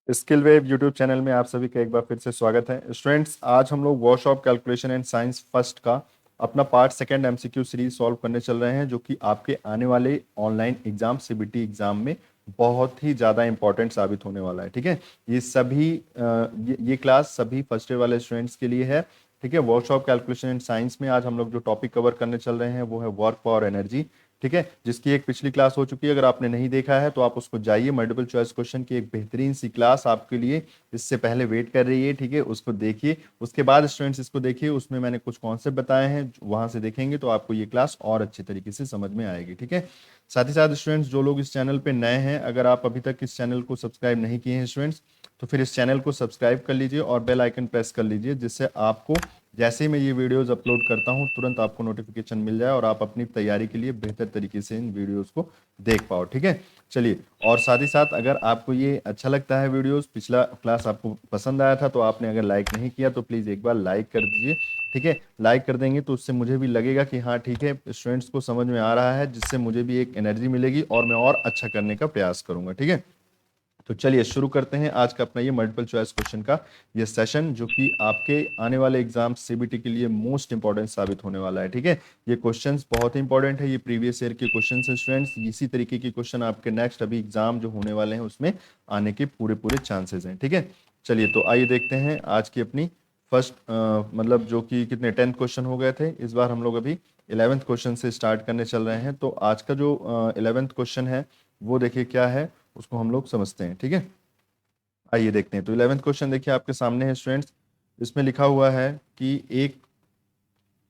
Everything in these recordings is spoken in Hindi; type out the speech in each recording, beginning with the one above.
स्किल वेव यूट्यूब चैनल में आप सभी का एक बार फिर से स्वागत है। स्टूडेंट्स, आज हम लोग wash off calculation and science first का अपना part second MCQ series solve करने चल रहे हैं, जो कि आपके आने वाले ऑनलाइन एग्जाम सीबीटी एग्जाम में बहुत ही ज़्यादा इंपॉर्टेंट साबित होने वाला है। ठीक है, ये सभी ये क्लास सभी फर्स्ट ईयर वाले स्टूडेंट्स के लिए है। ठीक है, wash off calculation and science में आज हम लोग जो टॉपिक कवर करने चल रहे हैं वो है वर्क पावर एनर्जी। ठीक है, जिसकी एक पिछली क्लास हो चुकी है। अगर आपने नहीं देखा है तो आप उसको जाइए, मल्टीपल चॉइस क्वेश्चन की एक बेहतरीन सी क्लास आपके लिए इससे पहले वेट कर रही है। ठीक है, उसको देखिए, उसके बाद स्टूडेंट्स इसको देखिए, उसमें मैंने कुछ कॉन्सेप्ट बताए हैं, वहां से देखेंगे तो आपको ये क्लास और अच्छे तरीके से समझ में आएगी। ठीक है, साथ ही साथ स्टूडेंट्स, जो लोग इस चैनल पे नए हैं, अगर आप अभी तक इस चैनल को सब्सक्राइब नहीं किए हैं स्टूडेंट्स, तो फिर इस चैनल को सब्सक्राइब कर लीजिए और बेल आइकन प्रेस कर लीजिए, जिससे आपको जैसे ही मैं ये वीडियोस अपलोड करता हूं तुरंत आपको नोटिफिकेशन मिल जाए और आप अपनी तैयारी के लिए बेहतर तरीके से इन वीडियोस को देख पाओ। ठीक है, चलिए, और साथ ही साथ अगर आपको ये अच्छा लगता है वीडियोस, पिछला क्लास आपको पसंद आया था, तो आपने अगर लाइक नहीं किया तो प्लीज़ एक बार लाइक कर दीजिए। ठीक है, लाइक कर देंगे तो उससे मुझे भी लगेगा कि हाँ ठीक है, स्टूडेंट्स को समझ में आ रहा है, जिससे मुझे भी एक एनर्जी मिलेगी और मैं और अच्छा करने का प्रयास करूंगा। ठीक है, तो चलिए शुरू करते हैं आज का अपना ये मल्टीपल चॉइस क्वेश्चन का ये सेशन, जो कि आपके आने वाले एग्जाम सीबीटी के लिए मोस्ट इंपॉर्टेंट साबित होने वाला है। ठीक है, ये क्वेश्चंस बहुत ही इंपॉर्टेंट है, ये प्रीवियस ईयर के क्वेश्चंस हैं स्टूडेंट्स। इसी तरीके के क्वेश्चन आपके नेक्स्ट अभी एग्जाम जो होने वाले हैं उसमें आने के पूरे पूरे चांसेस हैं। ठीक है, चलिए तो आइए देखते हैं आज की अपनी फर्स्ट मतलब जो कि कितने 10th क्वेश्चन हो गए थे, इस बार हम लोग अभी 11th क्वेश्चन से स्टार्ट करने चल रहे हैं। तो आज का जो 11th क्वेश्चन है वो देखिए क्या है, उसको हम लोग समझते हैं। ठीक है, आइए देखते हैं। तो 11th क्वेश्चन देखिए आपके सामने है स्टूडेंट्स। इसमें लिखा हुआ है कि एक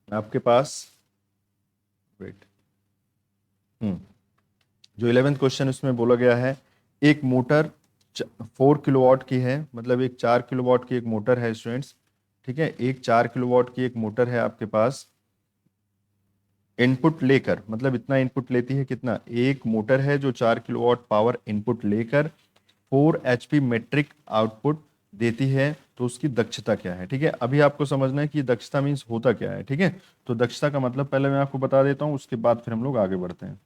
आपके पास वेट जो 11th क्वेश्चन उसमें बोला गया है, एक मोटर 4 किलोवाट की है, मतलब एक 4 किलोवाट की एक मोटर है स्टूडेंट्स। ठीक है, एक 4 किलोवाट की एक मोटर है आपके पास, इनपुट लेकर, मतलब इतना इनपुट लेती है, कितना, एक मोटर है जो 4 किलोवाट पावर इनपुट लेकर 4 HP मेट्रिक आउटपुट देती है, तो उसकी दक्षता क्या है। ठीक है, अभी आपको समझना है कि दक्षता मीन्स होता क्या है। ठीक है, तो दक्षता का मतलब पहले मैं आपको बता देता हूँ, उसके बाद फिर हम लोग आगे बढ़ते हैं।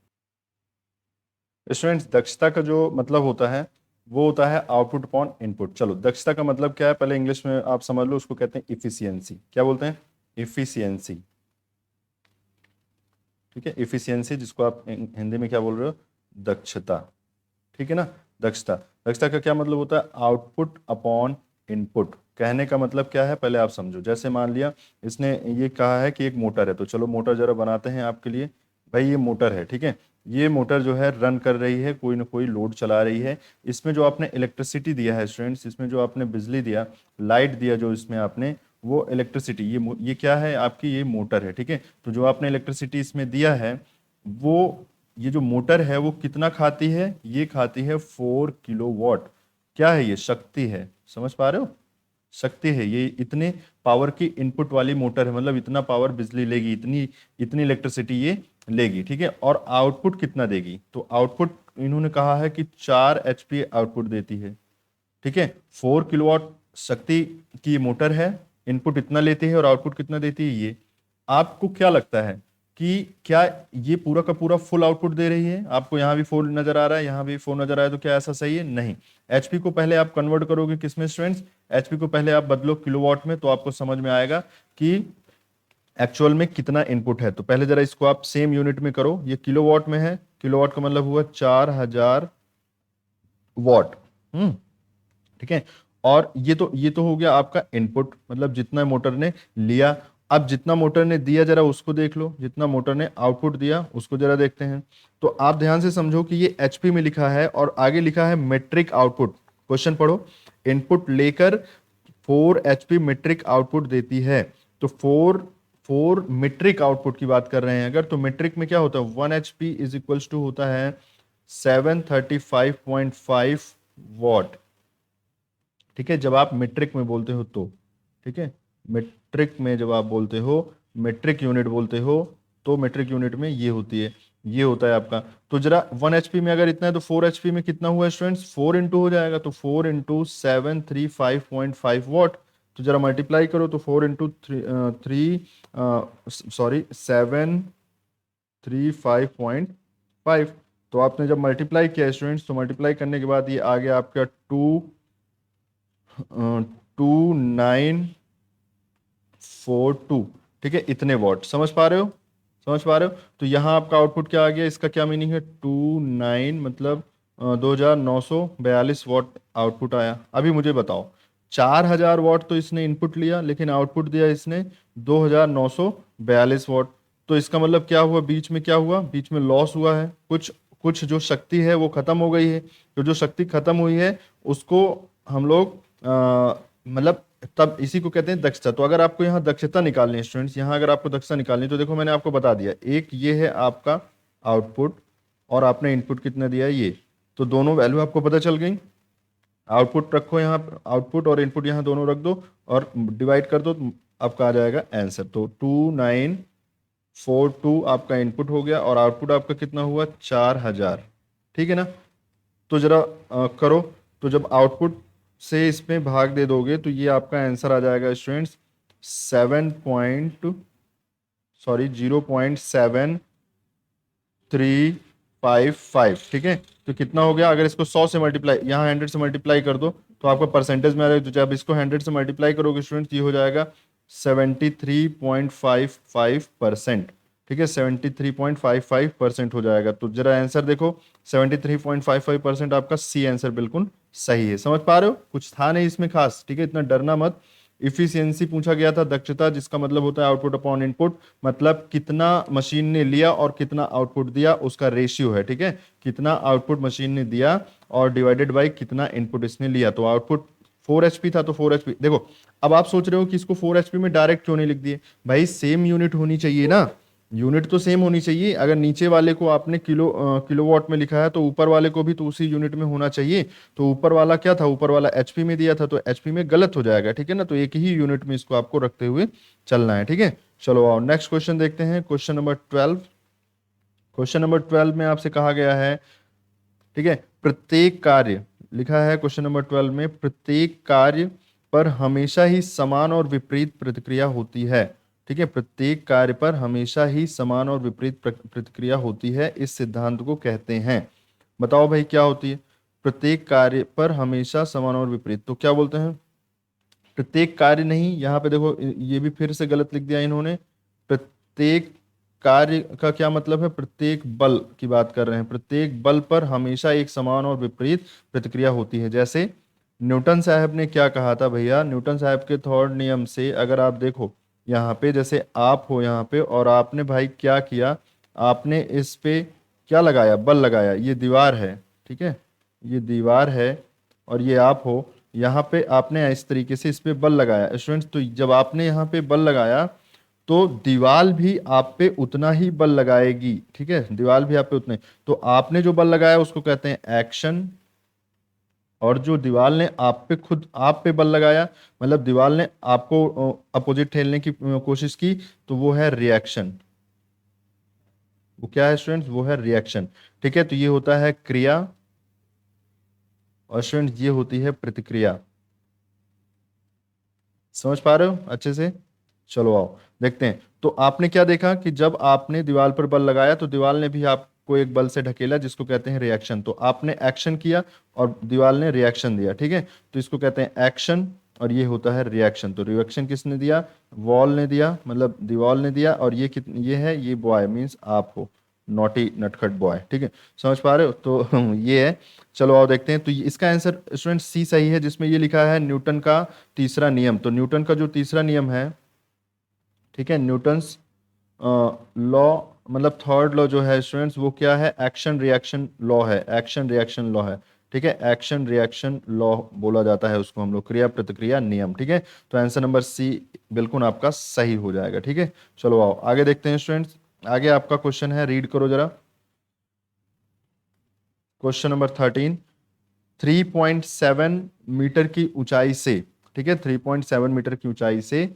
स्टूडेंट्स, दक्षता का जो मतलब होता है वो होता है आउटपुट अपॉन इनपुट। चलो, दक्षता का मतलब क्या है पहले इंग्लिश में आप समझ लो, उसको कहते हैं इफिशियंसी। क्या बोलते हैं? इफिशियंसी। ठीक है, इफिशियंसी, जिसको आप हिंदी में क्या बोल रहे हो? दक्षता। ठीक है ना, दक्षता। दक्षता का क्या मतलब होता है? Output upon input. कहने का मतलब क्या है पहले आप समझो। जैसे मान लिया इसने ये कहा है कि एक मोटर है, तो चलो मोटर जरा बनाते हैं आपके लिए। भाई ये मोटर है, ठीक है, ये मोटर जो है रन कर रही है, कोई ना कोई लोड चला रही है। इसमें जो आपने इलेक्ट्रिसिटी दिया है स्टूडेंट्स, इसमें जो आपने बिजली दिया, लाइट दिया जो इसमें आपने, वो इलेक्ट्रिसिटी, ये क्या है आपकी? ये मोटर है। ठीक है, तो जो आपने इलेक्ट्रिसिटी इसमें दिया है वो, ये जो मोटर है वो कितना खाती है? ये खाती है 4 किलोवाट। क्या है ये? शक्ति है। समझ पा रहे हो? शक्ति है ये, इतने पावर की इनपुट वाली मोटर है, मतलब इतना पावर बिजली लेगी, इतनी इतनी इलेक्ट्रिसिटी ये लेगी। ठीक है, और आउटपुट कितना देगी? तो आउटपुट इन्होंने कहा है कि 4 HP आउटपुट देती है। ठीक है, 4 किलोवाट शक्ति की मोटर है, इनपुट इतना लेती है और आउटपुट कितना देती है ये। आपको क्या लगता है कि क्या ये पूरा का पूरा फुल आउटपुट दे रही है? आपको यहाँ भी 4 नजर आ रहा है, यहाँ भी 4 नजर आ रहा है, तो क्या ऐसा सही है? नहीं। एचपी को पहले आप कन्वर्ट करोगे किसमें स्टूडेंट्स? एचपी को पहले आप बदलो किलोवाट में, तो आपको समझ में आएगा कि एक्चुअल में कितना इनपुट है। तो पहले जरा इसको आप सेम यूनिट में करो, ये किलोवाट में है, किलोवाट का मतलब हुआ 4000 वाट। हम्म, ठीक है, और ये तो हो गया आपका इनपुट, मतलब जितना मोटर ने लिया। अब जितना मोटर ने दिया जरा उसको देख लो, जितना मोटर ने आउटपुट दिया उसको जरा देखते हैं। तो आप ध्यान से समझो कि ये एचपी में लिखा है और आगे लिखा है मेट्रिक आउटपुट। क्वेश्चन पढ़ो, इनपुट लेकर 4 HP मेट्रिक आउटपुट देती है। तो फोर मेट्रिक आउटपुट की बात कर रहे हैं अगर, तो मेट्रिक में क्या होता है? 1 HP इज इक्वल्स टू होता है 735.5 वाट। ठीक है, जब आप मीट्रिक में बोलते हो तो, ठीक है, मीट्रिक में जब आप बोलते हो, मीट्रिक यूनिट बोलते हो, तो मीट्रिक यूनिट में ये होती है, ये होता है आपका। तो जरा 1 HP में अगर इतना है तो 4 HP में कितना हुआ स्टूडेंट्स? 4 इंटू हो जाएगा, तो 4 इंटू 735.5 वाट। तो जरा मल्टीप्लाई करो, तो 735.5। तो आपने जब मल्टीप्लाई किया स्टूडेंट्स, तो मल्टीप्लाई करने के बाद ये आ गया आपका 2 2942, ठीक है, इतने वॉट। समझ पा रहे हो? समझ पा रहे हो? तो यहाँ आपका आउटपुट क्या आ गया, इसका क्या मीनिंग है, 29 मतलब 2942 वॉट आउटपुट आया। अभी मुझे बताओ, 4000 वॉट तो इसने इनपुट लिया, लेकिन आउटपुट दिया इसने 2942 वॉट। तो इसका मतलब क्या हुआ, बीच में क्या हुआ, बीच में लॉस हुआ है, कुछ कुछ जो शक्ति है वो खत्म हो गई है। तो जो शक्ति खत्म हुई है उसको हम लोग मतलब तब इसी को कहते हैं दक्षता। तो अगर आपको यहाँ दक्षता निकालनी है स्टूडेंट्स, यहाँ अगर आपको दक्षता निकालनी है तो देखो मैंने आपको बता दिया, एक ये है आपका आउटपुट और आपने इनपुट कितना दिया है ये, तो दोनों वैल्यू आपको पता चल गई। आउटपुट रखो यहाँ, आउटपुट और इनपुट यहाँ दोनों रख दो और डिवाइड कर दो, तो आपका आ जाएगा आंसर। तो 2942 आपका इनपुट हो गया और आउटपुट आपका कितना हुआ, 4000। ठीक है ना? तो जरा करो, तो जब आउटपुट से इसमें भाग दे दोगे तो ये आपका आंसर आ जाएगा स्टूडेंट्स 0.5355। ठीक है, तो कितना हो गया, अगर इसको 100 से मल्टीप्लाई, यहाँ 100 से मल्टीप्लाई कर दो तो आपका परसेंटेज में आ जाएगा। तो जब इसको 100 से मल्टीप्लाई करोगे स्टूडेंट्स, ये हो जाएगा 73.55%। ठीक है, 73.55% हो जाएगा। तो जरा आंसर देखो, 73.55% आपका सी आंसर बिल्कुल सही है। समझ पा रहे हो? कुछ था नहीं इसमें खास। ठीक है, इतना डरना मत। इफिशियंसी पूछा गया था, दक्षता, जिसका मतलब होता है आउटपुट अपॉन इनपुट, मतलब कितना मशीन ने लिया और कितना आउटपुट दिया उसका रेशियो है। ठीक है, कितना आउटपुट मशीन ने दिया और डिवाइडेड बाई कितना इनपुट इसने लिया। तो आउटपुट 4 HP था तो 4 HP। देखो, अब आप सोच रहे हो कि इसको 4 HP में डायरेक्ट क्यों नहीं लिख दिए, भाई सेम यूनिट होनी चाहिए ना, यूनिट तो सेम होनी चाहिए। अगर नीचे वाले को आपने किलोवाट में लिखा है तो ऊपर वाले को भी तो उसी यूनिट में होना चाहिए। तो ऊपर वाला क्या था, ऊपर वाला एचपी में दिया था तो एचपी में गलत हो जाएगा। ठीक है ना? तो एक ही यूनिट में इसको आपको रखते हुए चलना है। ठीक है, चलो आओ नेक्स्ट क्वेश्चन देखते हैं, क्वेश्चन नंबर 12। क्वेश्चन नंबर 12 में आपसे कहा गया है, ठीक है, प्रत्येक कार्य, लिखा है क्वेश्चन नंबर 12 में, प्रत्येक कार्य पर हमेशा ही समान और विपरीत प्रतिक्रिया होती है। ठीक है, प्रत्येक कार्य पर हमेशा ही समान और विपरीत प्रतिक्रिया होती है, इस सिद्धांत को कहते हैं। बताओ भाई क्या होती है, प्रत्येक कार्य पर हमेशा समान और विपरीत, तो क्या बोलते हैं, प्रत्येक कार्य नहीं, यहाँ पे देखो ये भी फिर से गलत लिख दिया इन्होंने। प्रत्येक कार्य का क्या मतलब है, प्रत्येक बल की बात कर रहे हैं, प्रत्येक बल पर हमेशा एक समान और विपरीत प्रतिक्रिया होती है। जैसे न्यूटन साहब ने क्या कहा था भैया, न्यूटन साहब के थर्ड नियम से अगर आप देखो, यहाँ पे जैसे आप हो यहाँ पे और आपने भाई क्या किया, आपने इस पे क्या लगाया, बल लगाया, ये दीवार है। ठीक है, ये दीवार है और ये आप हो, यहाँ पे आपने इस तरीके से इस पे बल लगाया स्टूडेंट्स। तो जब आपने यहाँ पे बल लगाया तो दीवार भी आप पे उतना ही बल लगाएगी। ठीक है, दीवार भी आप पे उतने, तो आपने जो बल लगाया उसको कहते हैं एक्शन, और जो दीवार ने आप पे खुद आप पे बल लगाया, मतलब दीवार ने आपको अपोजिट ठेलने की कोशिश की, तो वो है रिएक्शन। वो क्या है स्टूडेंट्स, वो है रिएक्शन। ठीक है, तो ये होता है क्रिया और स्टूडेंट्स ये होती है प्रतिक्रिया। समझ पा रहे हो अच्छे से? चलो आओ देखते हैं। तो आपने क्या देखा कि जब आपने दीवार पर बल लगाया तो दीवार ने भी आपको एक बल से ढकेला, जिसको कहते हैं रिएक्शन। तो आपने एक्शन किया और दीवार ने रिएक्शन दिया। ठीक है, तो इसको कहते हैं एक्शन और ये होता है रिएक्शन। तो रिएक्शन किसने दिया, वॉल ने दिया, मतलब दीवार ने दिया, और ये ये है, ये बॉय मीन्स आप हो, नॉटी नटखट बॉय। ठीक है, समझ पा रहे हो? तो ये है। चलो आओ देखते हैं। तो इसका आंसर स्टूडेंट सी सही है, जिसमें ये लिखा है न्यूटन का तीसरा नियम। तो न्यूटन का जो तीसरा नियम है, ठीक है, न्यूटन्स लॉ, मतलब थर्ड लॉ जो है स्टूडेंट्स, वो क्या है, एक्शन रिएक्शन लॉ है, एक्शन रिएक्शन लॉ है। ठीक है, एक्शन रिएक्शन लॉ बोला जाता है उसको हम लोग, क्रिया प्रतिक्रिया नियम। ठीक है, तो आंसर नंबर सी बिल्कुल आपका सही हो जाएगा। ठीक है, चलो आओ आगे देखते हैं स्टूडेंट्स। आगे आपका क्वेश्चन है, रीड करो जरा, क्वेश्चन नंबर 13। 3.7 मीटर की ऊंचाई से, ठीक है, 3.7 मीटर की ऊंचाई से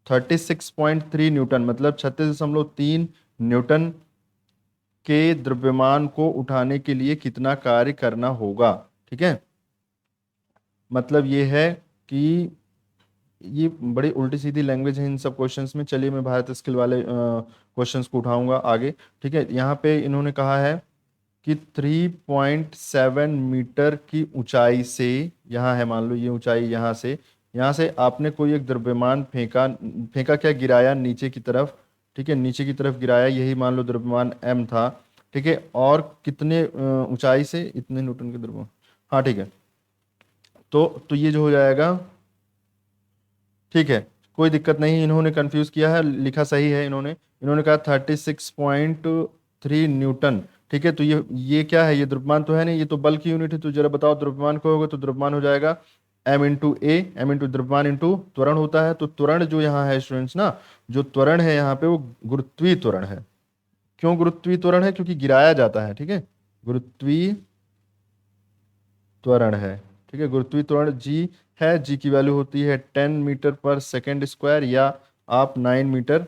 36.3 न्यूटन, मतलब 36.3 न्यूटन के द्रव्यमान को उठाने के लिए कितना कार्य करना होगा। ठीक है, मतलब ये है कि ये बड़ी उल्टी सीधी लैंग्वेज है इन सब क्वेश्चंस में। चलिए मैं भारत स्किल वाले क्वेश्चंस को उठाऊंगा आगे। ठीक है, यहाँ पे इन्होंने कहा है कि 3.7 मीटर की ऊंचाई से, यहाँ है मान लो ये ऊंचाई, यहाँ से आपने कोई एक द्रव्यमान फेंका, फेंका क्या, गिराया नीचे की तरफ, ठीक है, नीचे की तरफ गिराया, यही मान लो द्रव्यमान m था, ठीक है, और कितने ऊंचाई से, इतने न्यूटन के द्रव्यमान, हाँ ठीक है, तो ये जो हो जाएगा, ठीक है, कोई दिक्कत नहीं, इन्होंने कंफ्यूज किया है, लिखा सही है इन्होंने, इन्होंने कहा 36.3 न्यूटन, ठीक है, तो ये क्या है, ये द्रव्यमान तो है नहीं, ये तो बल की यूनिट है, तो जरा बताओ द्रव्यमान को होगा, तो द्रव्यमान हो जाएगा m इंटू ए, एम इंटू द्रव्यमान इंटू त्वरण होता है, तो त्वरण जो यहाँ है स्टूडेंट्स ना, जो त्वरण है यहाँ पे वो गुरुत्वीय त्वरण है। क्यों गुरुत्वीय त्वरण है, क्योंकि गिराया जाता है, ठीक है, गुरुत्वीय त्वरण है, ठीक है, गुरुत्वीय त्वरण जी है, जी की वैल्यू होती है 10 मीटर पर सेकेंड स्क्वायर, या आप 9 मीटर,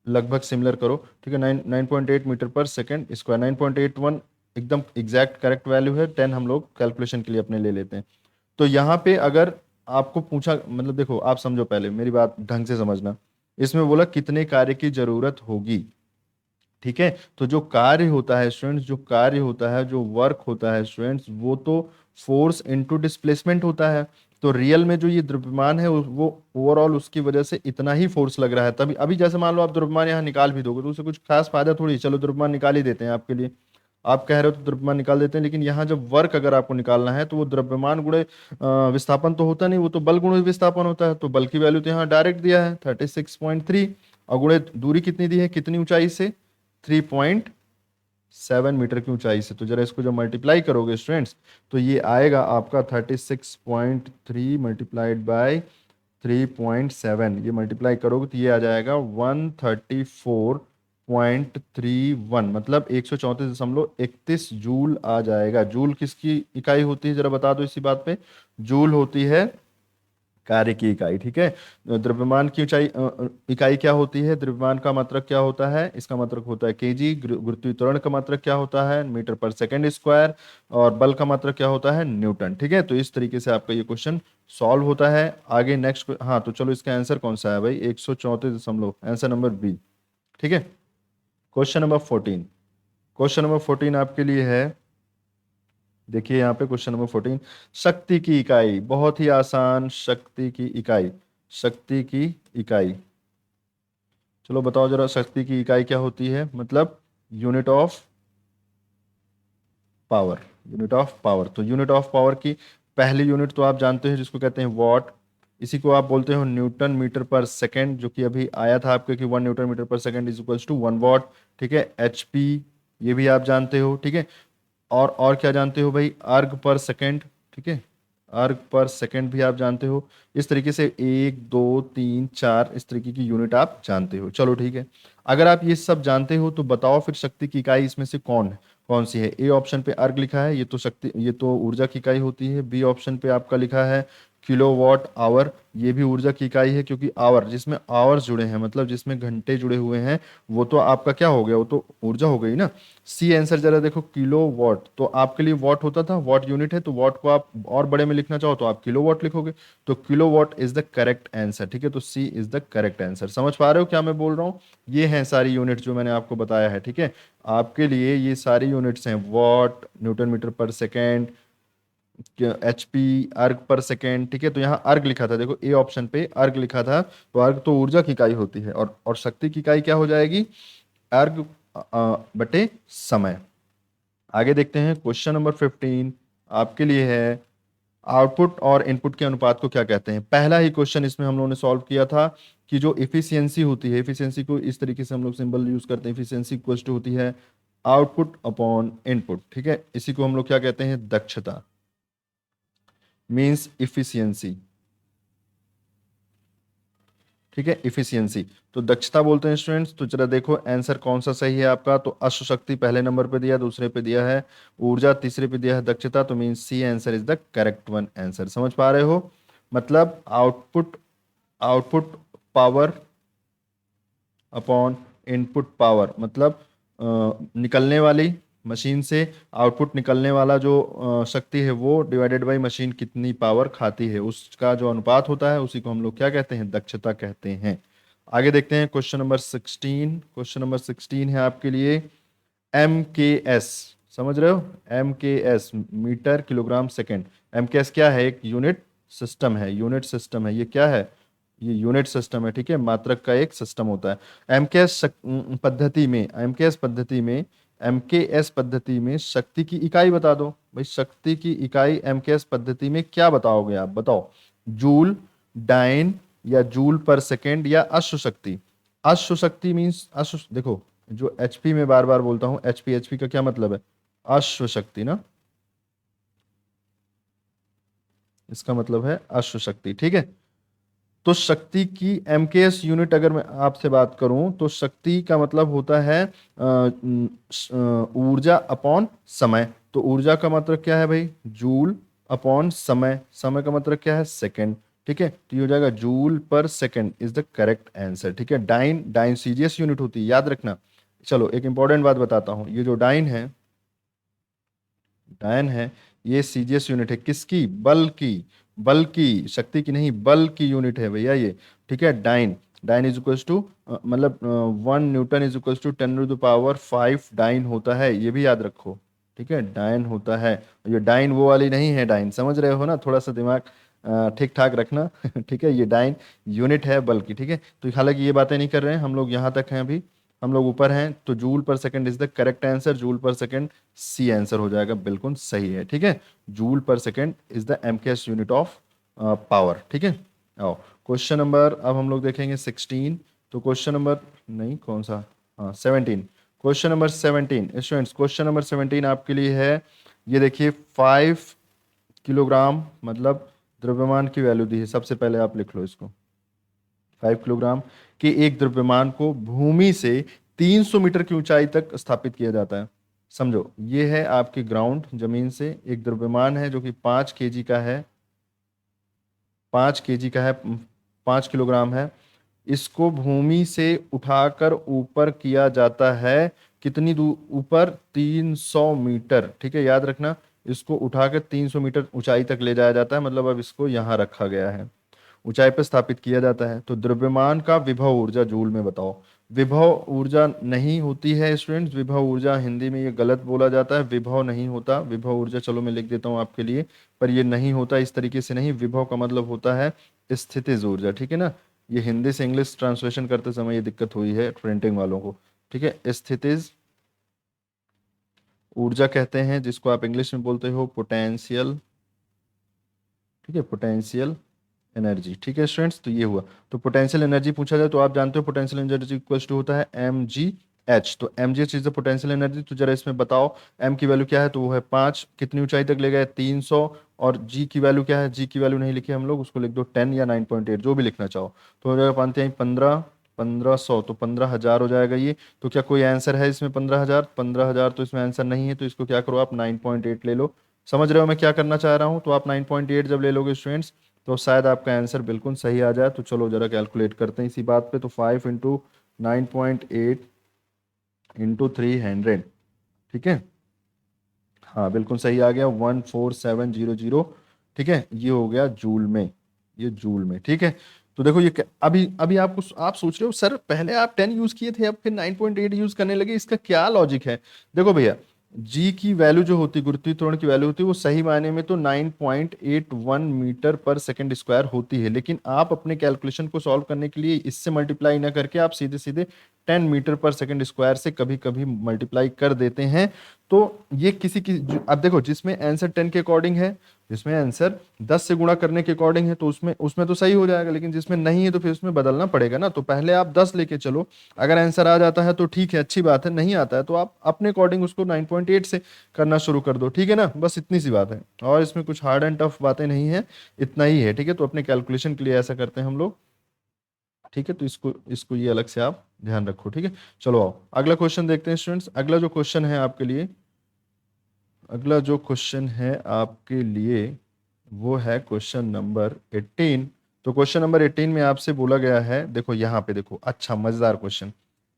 लगभग सिमिलर करो, ठीक है, 9.8 मीटर पर सेकेंड स्क्वायर, 9.81 एकदम एग्जैक्ट करेक्ट वैल्यू है, 10 हम लोग कैलकुलेशन के लिए अपने ले लेते हैं। तो यहाँ पे अगर आपको पूछा, मतलब देखो आप समझो, पहले मेरी बात ढंग से समझना, इसमें बोला कितने कार्य की जरूरत होगी, ठीक है, तो जो कार्य होता है स्टूडेंट्स, जो कार्य होता है, जो वर्क होता है स्टूडेंट्स, वो तो फोर्स इनटू डिस्प्लेसमेंट होता है। तो रियल में जो ये द्रव्यमान है वो ओवरऑल उसकी वजह से इतना ही फोर्स लग रहा है, तभी अभी जैसे मान लो आप द्रव्यमान यहाँ निकाल भी दोगे तो उससे कुछ खास फायदा थोड़ी है, चलो द्रव्यमान निकाल ही देते हैं आपके लिए, आप कह रहे हो तो द्रव्यमान निकाल देते हैं, लेकिन यहाँ जब वर्क अगर आपको निकालना है तो वो द्रव्यमान गुणे विस्थापन तो होता नहीं, वो तो बल गुणे विस्थापन होता है, तो बल की वैल्यू तो यहाँ डायरेक्ट दिया है 36.3, और गुणे दूरी कितनी दी है, कितनी ऊंचाई से, 3.7 मीटर की ऊंचाई से, तो जरा इसको जब मल्टीप्लाई करोगे स्टूडेंट्स, तो ये आएगा आपका 36.3 मल्टीप्लाइड बाय 3.7, ये मल्टीप्लाई करोगे तो ये आ जाएगा 134.31, मतलब 134.31 जूल आ जाएगा। जूल किसकी इकाई होती है, जरा बता दो इसी बात पे, जूल होती है कार्य की इकाई, ठीक है। द्रव्यमान की ऊंचाई इकाई क्या होती है, द्रव्यमान का मात्रक क्या होता है, इसका मात्रक होता है केजी, गुरुत्वीय त्वरण का मात्रक क्या होता है, मीटर पर सेकंड स्क्वायर, और बल का मात्रक क्या होता है, न्यूटन, ठीक है। तो इस तरीके से आपका ये क्वेश्चन सॉल्व होता है। आगे नेक्स्ट, हाँ तो चलो इसका आंसर कौन सा है भाई, 134 आंसर नंबर बी, ठीक है। क्वेश्चन नंबर 14 आपके लिए है, देखिए यहाँ पे क्वेश्चन नंबर 14, शक्ति की इकाई, बहुत ही आसान, शक्ति की इकाई, शक्ति की इकाई, चलो बताओ जरा शक्ति की इकाई क्या होती है, मतलब unit of power, unit of power, तो यूनिट ऑफ पावर की पहली यूनिट तो आप जानते हैं जिसको कहते हैं वॉट, इसी को आप बोलते हो न्यूटन मीटर पर सेकंड, जो कि अभी आया था आपके कि 1 newton metre per second is equals to 1 watt, ठीक है। एचपी ये भी आप जानते हो, ठीक है। और क्या जानते हो भाई, अर्ग पर सेकंड, ठीक है, अर्ग पर सेकंड भी आप जानते हो। इस तरीके से 1 2 3 4 इस तरीके की यूनिट आप जानते हो, चलो ठीक है। अगर आप ये सब जानते हो तो बताओ फिर शक्ति की इकाई इसमें से कौन सी है। ए ऑप्शन पे अर्ग लिखा है, ये तो शक्ति, ये तो ऊर्जा की इकाई होती है। बी ऑप्शन पे आपका लिखा है किलोवाट आवर, ये भी ऊर्जा की इकाई है, क्योंकि आवर जिसमें आवर्स जुड़े हैं, मतलब जिसमें घंटे जुड़े हुए हैं, वो तो आपका क्या हो गया, वो तो ऊर्जा हो गई ना। सी आंसर जरा देखो, किलो वॉट, तो आपके लिए वॉट होता था, वॉट यूनिट है, तो वॉट को आप और बड़े में लिखना चाहो तो आप किलो वॉट लिखोगे, तो kilo watt is the correct answer, ठीक है। तो सी इज द करेक्ट आंसर। समझ पा रहे हो क्या मैं बोल रहा हूँ, ये हैं सारी यूनिट जो मैंने आपको बताया है, ठीक है। आपके लिए ये सारी यूनिट्स हैं, वॉट, न्यूटन मीटर पर सेकेंड, एचपी, अर्ग पर सेकेंड, ठीक है। तो यहाँ अर्ग लिखा था, देखो ए ऑप्शन पे अर्ग लिखा था, तो अर्ग तो ऊर्जा की इकाई होती है, और शक्ति की इकाई क्या हो जाएगी, अर्ग बटे समय। आगे देखते हैं, क्वेश्चन नंबर 15 आपके लिए है, आउटपुट और इनपुट के अनुपात को क्या कहते हैं। पहला ही क्वेश्चन इसमें हम लोगों ने सॉल्व किया था कि जो इफिशियंसी होती है, इफिशियंसी को इस तरीके से हम लोग सिंबल यूज करते हैं, इफिशियंसी इक्वल्स टू होती है आउटपुट अपॉन इनपुट, ठीक है। इसी को हम लोग क्या कहते हैं, दक्षता, मींस इफिशियंसी, ठीक है, इफिशियंसी। तो दक्षता बोलते हैं स्टूडेंट्स। तो जरा देखो आंसर कौन सा सही है आपका, तो अश्व शक्ति पहले नंबर पे दिया, दूसरे पे दिया है ऊर्जा, तीसरे पे दिया है दक्षता, तो mean C answer is the correct one answer. समझ पा रहे हो, मतलब output, output power upon input power, मतलब निकलने वाली मशीन से आउटपुट निकलने वाला जो शक्ति है वो डिवाइडेड बाई मशीन कितनी पावर खाती है, उसका जो अनुपात होता है उसी को हम लोग क्या कहते हैं, दक्षता कहते हैं। आगे देखते हैं क्वेश्चन नंबर 16, क्वेश्चन नंबर 16 है आपके लिए एम के एस, समझ रहे हो? MKS metre kilogram second. MKS क्या है? एक यूनिट सिस्टम है, यूनिट सिस्टम है। ये क्या है? ये यूनिट सिस्टम है, ठीक है, मात्रक का एक सिस्टम होता है। एमकेएस पद्धति में, एमकेएस पद्धति में शक्ति की इकाई बता दो भाई। शक्ति की इकाई एमकेएस पद्धति में क्या बताओगे आप? बताओ। जूल, डाइन, या जूल पर सेकेंड, या अश्व शक्ति। अश्व शक्ति मीन्स अश्व, देखो जो एचपी में बार बार बोलता हूं, एचपी का क्या मतलब है? अश्व शक्ति ना, इसका मतलब है अश्व शक्ति, ठीक है। तो शक्ति की एमकेएस यूनिट अगर मैं आपसे बात करूं तो शक्ति का मतलब होता है ऊर्जा अपॉन समय। तो ऊर्जा का मतलब क्या है भाई? जूल अपॉन समय। समय का मतलब क्या है? सेकंड, ठीक है। तो ये हो जाएगा joule per second is the correct answer, ठीक है। डाइन, डाइन सीजीएस यूनिट होती है, याद रखना। चलो एक इंपॉर्टेंट बात बताता हूं, ये जो डाइन है, डायन है, ये सीजीएस यूनिट है। किसकी? बल की। बल की, शक्ति की नहीं, बल की यूनिट है भैया ये, ठीक है। Dyne, dyne is equals to मतलब 1 newton is equals to 10⁵ dyne होता है, ये भी याद रखो, ठीक है। डाइन होता है। ये डाइन वो वाली नहीं है डाइन, समझ रहे हो ना? थोड़ा सा दिमाग ठीक ठाक रखना ठीक है। ये डाइन यूनिट है बल की, ठीक है। तो हालांकि ये बातें नहीं कर रहे हैं हम लोग, यहाँ तक हैं अभी, हम लोग ऊपर हैं। तो joule per second is the correct answer, joule per second C answer हो जाएगा, बिल्कुल सही है, ठीक है। Joule per second is the MKS unit of power, ठीक है। आओ क्वेश्चन नंबर, अब हम लोग देखेंगे 16। तो क्वेश्चन नंबर नहीं, कौन सा, हाँ 17। Question number 17 students, question number 17 आपके लिए है। ये देखिए 5 किलोग्राम मतलब द्रव्यमान की वैल्यू दी है। सबसे पहले आप लिख लो इसको, 5 किलोग्राम के एक द्रव्यमान को भूमि से 300 मीटर की ऊंचाई तक स्थापित किया जाता है। समझो, ये है आपकी ग्राउंड, जमीन से एक द्रव्यमान है जो कि 5 केजी का है, 5 केजी का है, 5 किलोग्राम है। इसको भूमि से उठाकर ऊपर किया जाता है, कितनी दूर ऊपर? 300 मीटर, ठीक है, याद रखना। इसको उठाकर 300 मीटर ऊंचाई तक ले जाया जाता है, मतलब अब इसको यहाँ रखा गया है, ऊंचाई पर स्थापित किया जाता है। तो द्रव्यमान का विभव ऊर्जा जूल में बताओ। विभव ऊर्जा नहीं होती है स्टूडेंट्स, विभव ऊर्जा हिंदी में ये गलत बोला जाता है, विभव नहीं होता। विभव ऊर्जा चलो मैं लिख देता हूँ आपके लिए, पर ये नहीं होता इस तरीके से नहीं। विभव का मतलब होता है स्थितिज ऊर्जा, ठीक है ना। ये हिंदी से इंग्लिश ट्रांसलेशन करते समय ये दिक्कत हुई है प्रिंटिंग वालों को, ठीक है। स्थितिज ऊर्जा कहते हैं जिसको आप इंग्लिश में बोलते हो पोटेंशियल, ठीक है, पोटेंशियल एनर्जी, ठीक है स्टूडेंट्स। तो ये हुआ। तो पोटेंशियल एनर्जी पूछा जाए तो आप जानते हो पोटेंशियल एनर्जी इक्वल टू होता है mgh। तो mgh is the potential energy. तो जरा इसमें बताओ m की वैल्यू क्या है? तो वो है 5, कितनी ऊंचाई तक ले गए? 300। और g की वैल्यू क्या है? g की वैल्यू नहीं लिखी हम लोग, उसको लिख दो 10 या 9.8, जो भी लिखना चाहो। तो हो जाएगा 5×3 1500, तो 15,000 हो जाएगा ये। तो क्या कोई आंसर है इसमें? 15,000? 15,000 तो इसमें आंसर नहीं है, तो इसको क्या करो आप 9.8 ले लो। समझ रहे हो मैं क्या करना चाह रहा हूँ? तो आप 9.8 जब ले लोगे स्टूडेंट्स तो शायद आपका आंसर बिल्कुल सही आ जाए। तो चलो जरा कैलकुलेट करते हैं इसी बात पे। तो 5×9.8 × 300, ठीक है, हाँ बिल्कुल सही आ गया, 14700, ठीक है। ये हो गया जूल में, ये जूल में, ठीक है। तो देखो ये अभी अभी आपको आप सोच रहे हो सर पहले आप 10 यूज किए थे अब फिर 9.8 यूज करने लगे, इसका क्या लॉजिक है? देखो भैया, जी की वैल्यू जो होती, गुरुत्वाकर्षण की वैल्यू होती है, वो सही मायने में तो 9.81 मीटर पर सेकंड स्क्वायर होती है। लेकिन आप अपने कैलकुलेशन को सॉल्व करने के लिए इससे मल्टीप्लाई ना करके आप सीधे सीधे 10 मीटर पर सेकंड स्क्वायर से कभी कभी मल्टीप्लाई कर देते हैं। तो ये किसी की अब देखो, जिसमें आंसर 10 के अकॉर्डिंग है, जिसमें आंसर 10 से गुणा करने के अकॉर्डिंग है, तो उसमें उसमें तो सही हो जाएगा। लेकिन जिसमें नहीं है तो फिर उसमें बदलना पड़ेगा ना। तो पहले आप 10 लेके चलो, अगर आंसर आ जाता है तो ठीक है, अच्छी बात है, नहीं आता है तो आप अपने अकॉर्डिंग उसको 9.8 से करना शुरू कर दो, ठीक है ना। बस इतनी सी बात है, और इसमें कुछ हार्ड एंड टफ बातें नहीं है, इतना ही है, ठीक है। तो अपने कैलकुलेशन के लिए ऐसा करते हैं हम लोग, ठीक है। तो इसको इसको ये अलग से आप ध्यान रखो, ठीक है। चलो आओ अगला क्वेश्चन देखते हैं स्टूडेंट्स। अगला जो क्वेश्चन है आपके लिए, अगला जो क्वेश्चन है आपके लिए वो है क्वेश्चन नंबर 18। तो क्वेश्चन नंबर 18 में आपसे बोला गया है, देखो यहाँ पे देखो, अच्छा मजेदार क्वेश्चन।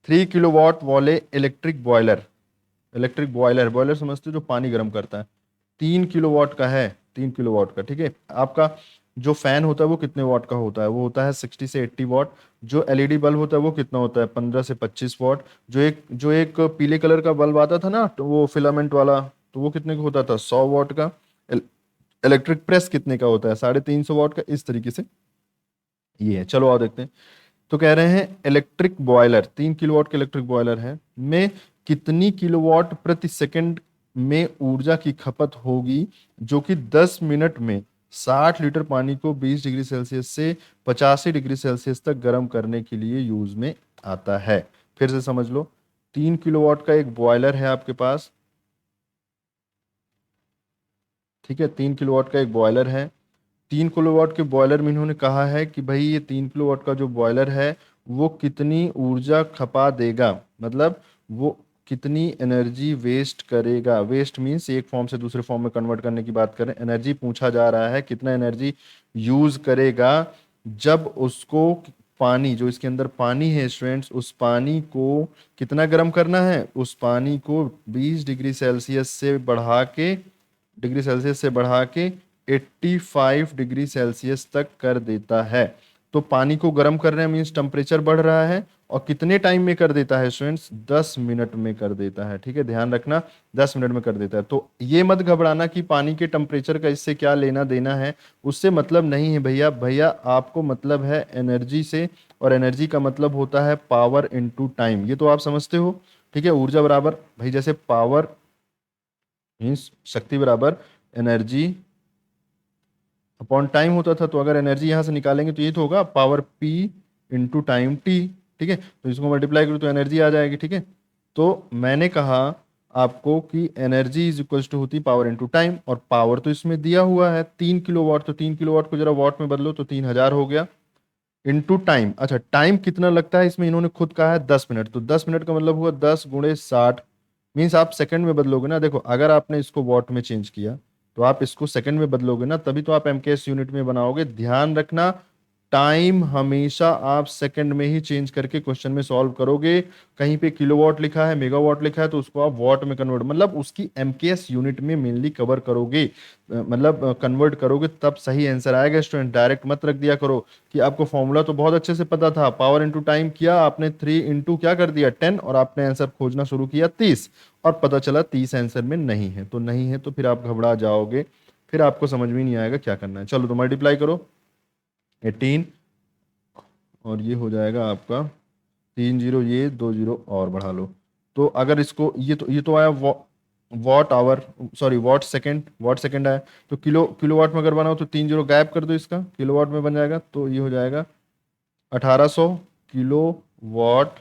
3 किलोवाट वाले electric boiler, electric boiler, boiler समझते हो जो पानी गर्म करता है, 3 किलोवाट का है, 3 किलोवाट का, ठीक है। आपका जो फैन होता है वो कितने वॉट का होता है, वो होता है 60 से 80 वॉट। जो एलईडी बल्ब होता है वो कितना होता है, 15 से 25 वॉट। जो एक पीले कलर का बल्ब आता था ना, तो वो फिलामेंट वाला, तो वो कितने का होता था, 100 वॉट का। इलेक्ट्रिक प्रेस कितने का होता है, 350 वॉट का। इस तरीके से ये है। चलो और देखते हैं। तो कह रहे हैं इलेक्ट्रिक बॉयलर, 3 किलोवाट का इलेक्ट्रिक बॉयलर है, में कितनी किलोवाट प्रति सेकंड में ऊर्जा की खपत होगी, जो कि 10 मिनट में 60 लीटर पानी को 20 डिग्री सेल्सियस से 85 डिग्री सेल्सियस तक गर्म करने के लिए यूज में आता है। फिर से समझ लो, 3 किलोवाट का एक बॉयलर है आपके पास, ठीक है, 3 किलोवाट का एक बॉयलर है। 3 किलोवाट के बॉयलर में इन्होंने कहा है कि भाई ये 3 किलोवाट का जो बॉयलर है वो कितनी ऊर्जा खपा देगा, मतलब वो कितनी एनर्जी वेस्ट करेगा। वेस्ट मीन्स एक फॉर्म से दूसरे फॉर्म में कन्वर्ट करने की बात करें, एनर्जी पूछा जा रहा है, कितना एनर्जी यूज करेगा जब उसको पानी, जो इसके अंदर पानी है स्टूडेंट्स, उस पानी को कितना गर्म करना है, उस पानी को 20 डिग्री सेल्सियस से बढ़ा के, डिग्री सेल्सियस से बढ़ा के 85 डिग्री सेल्सियस तक कर देता है। तो पानी को गर्म कर रहे हैं मीन्स टेम्परेचर बढ़ रहा है, और कितने टाइम में कर देता है स्टूडेंट्स, 10 मिनट में कर देता है। ठीक है, ध्यान रखना, 10 मिनट में कर देता है। तो ये मत घबराना कि पानी के टेम्परेचर का इससे क्या लेना देना है, उससे मतलब नहीं है भैया। भैया आपको मतलब है एनर्जी से, और एनर्जी का मतलब होता है पावर इनटू टाइम, ये तो आप समझते हो। ठीक है, ऊर्जा बराबर भाई जैसे पावर मीन्स शक्ति बराबर एनर्जी अपॉन टाइम होता था। तो अगर एनर्जी यहां से निकालेंगे तो ये तो होगा power P into time T. ठीक है, तो इसको मल्टीप्लाई करो तो एनर्जी आ जाएगी। ठीक है, तो मैंने कहा आपको कि एनर्जी इज इक्वल्स टू होती पावर इंटू टाइम, और पावर तो इसमें दिया हुआ है 3 किलोवाट, तो 3 किलोवाट को जरा वॉट में बदलो तो 3000 हो गया, इंटू टाइम। अच्छा, टाइम कितना लगता है इसमें, इन्होंने खुद कहा है 10 मिनट, तो 10 मिनट का मतलब हुआ 10 × 60, मीन्स आप सेकंड में बदलोगे ना। देखो अगर आपने इसको वॉट में चेंज किया तो आप इसको सेकंड में बदलोगे ना, तभी तो आप एमकेएस यूनिट में बनाओगे। ध्यान रखना, टाइम हमेशा आप सेकंड में ही चेंज करके क्वेश्चन में सॉल्व करोगे। कहीं पे किलोवाट लिखा है, मेगावाट लिखा है, तो उसको आप वॉट में कन्वर्ट, मतलब उसकी एमकेएस यूनिट में मेनली कवर करोगे, मतलब कन्वर्ट करोगे, तब सही आंसर आएगा। स्टूडेंट डायरेक्ट मत रख दिया करो कि आपको फॉर्मूला तो बहुत अच्छे से पता था, पावर इंटू टाइम किया आपने, 3 इंटू क्या कर दिया 10, और आपने आंसर खोजना शुरू किया 30, और पता चला 30 आंसर में नहीं है। तो नहीं है तो फिर आप घबरा जाओगे, फिर आपको समझ में नहीं आएगा क्या करना है। चलो तो मल्टीप्लाई करो 18, और ये हो जाएगा आपका 3 जीरो, ये 2 जीरो और बढ़ा लो। तो अगर इसको ये तो आया watt hour, sorry watt second, watt second आया। तो किलोवाट में अगर बनाओ तो 3 जीरो गायब कर दो, इसका किलोवाट में बन जाएगा, तो ये हो जाएगा 1800 किलोवाट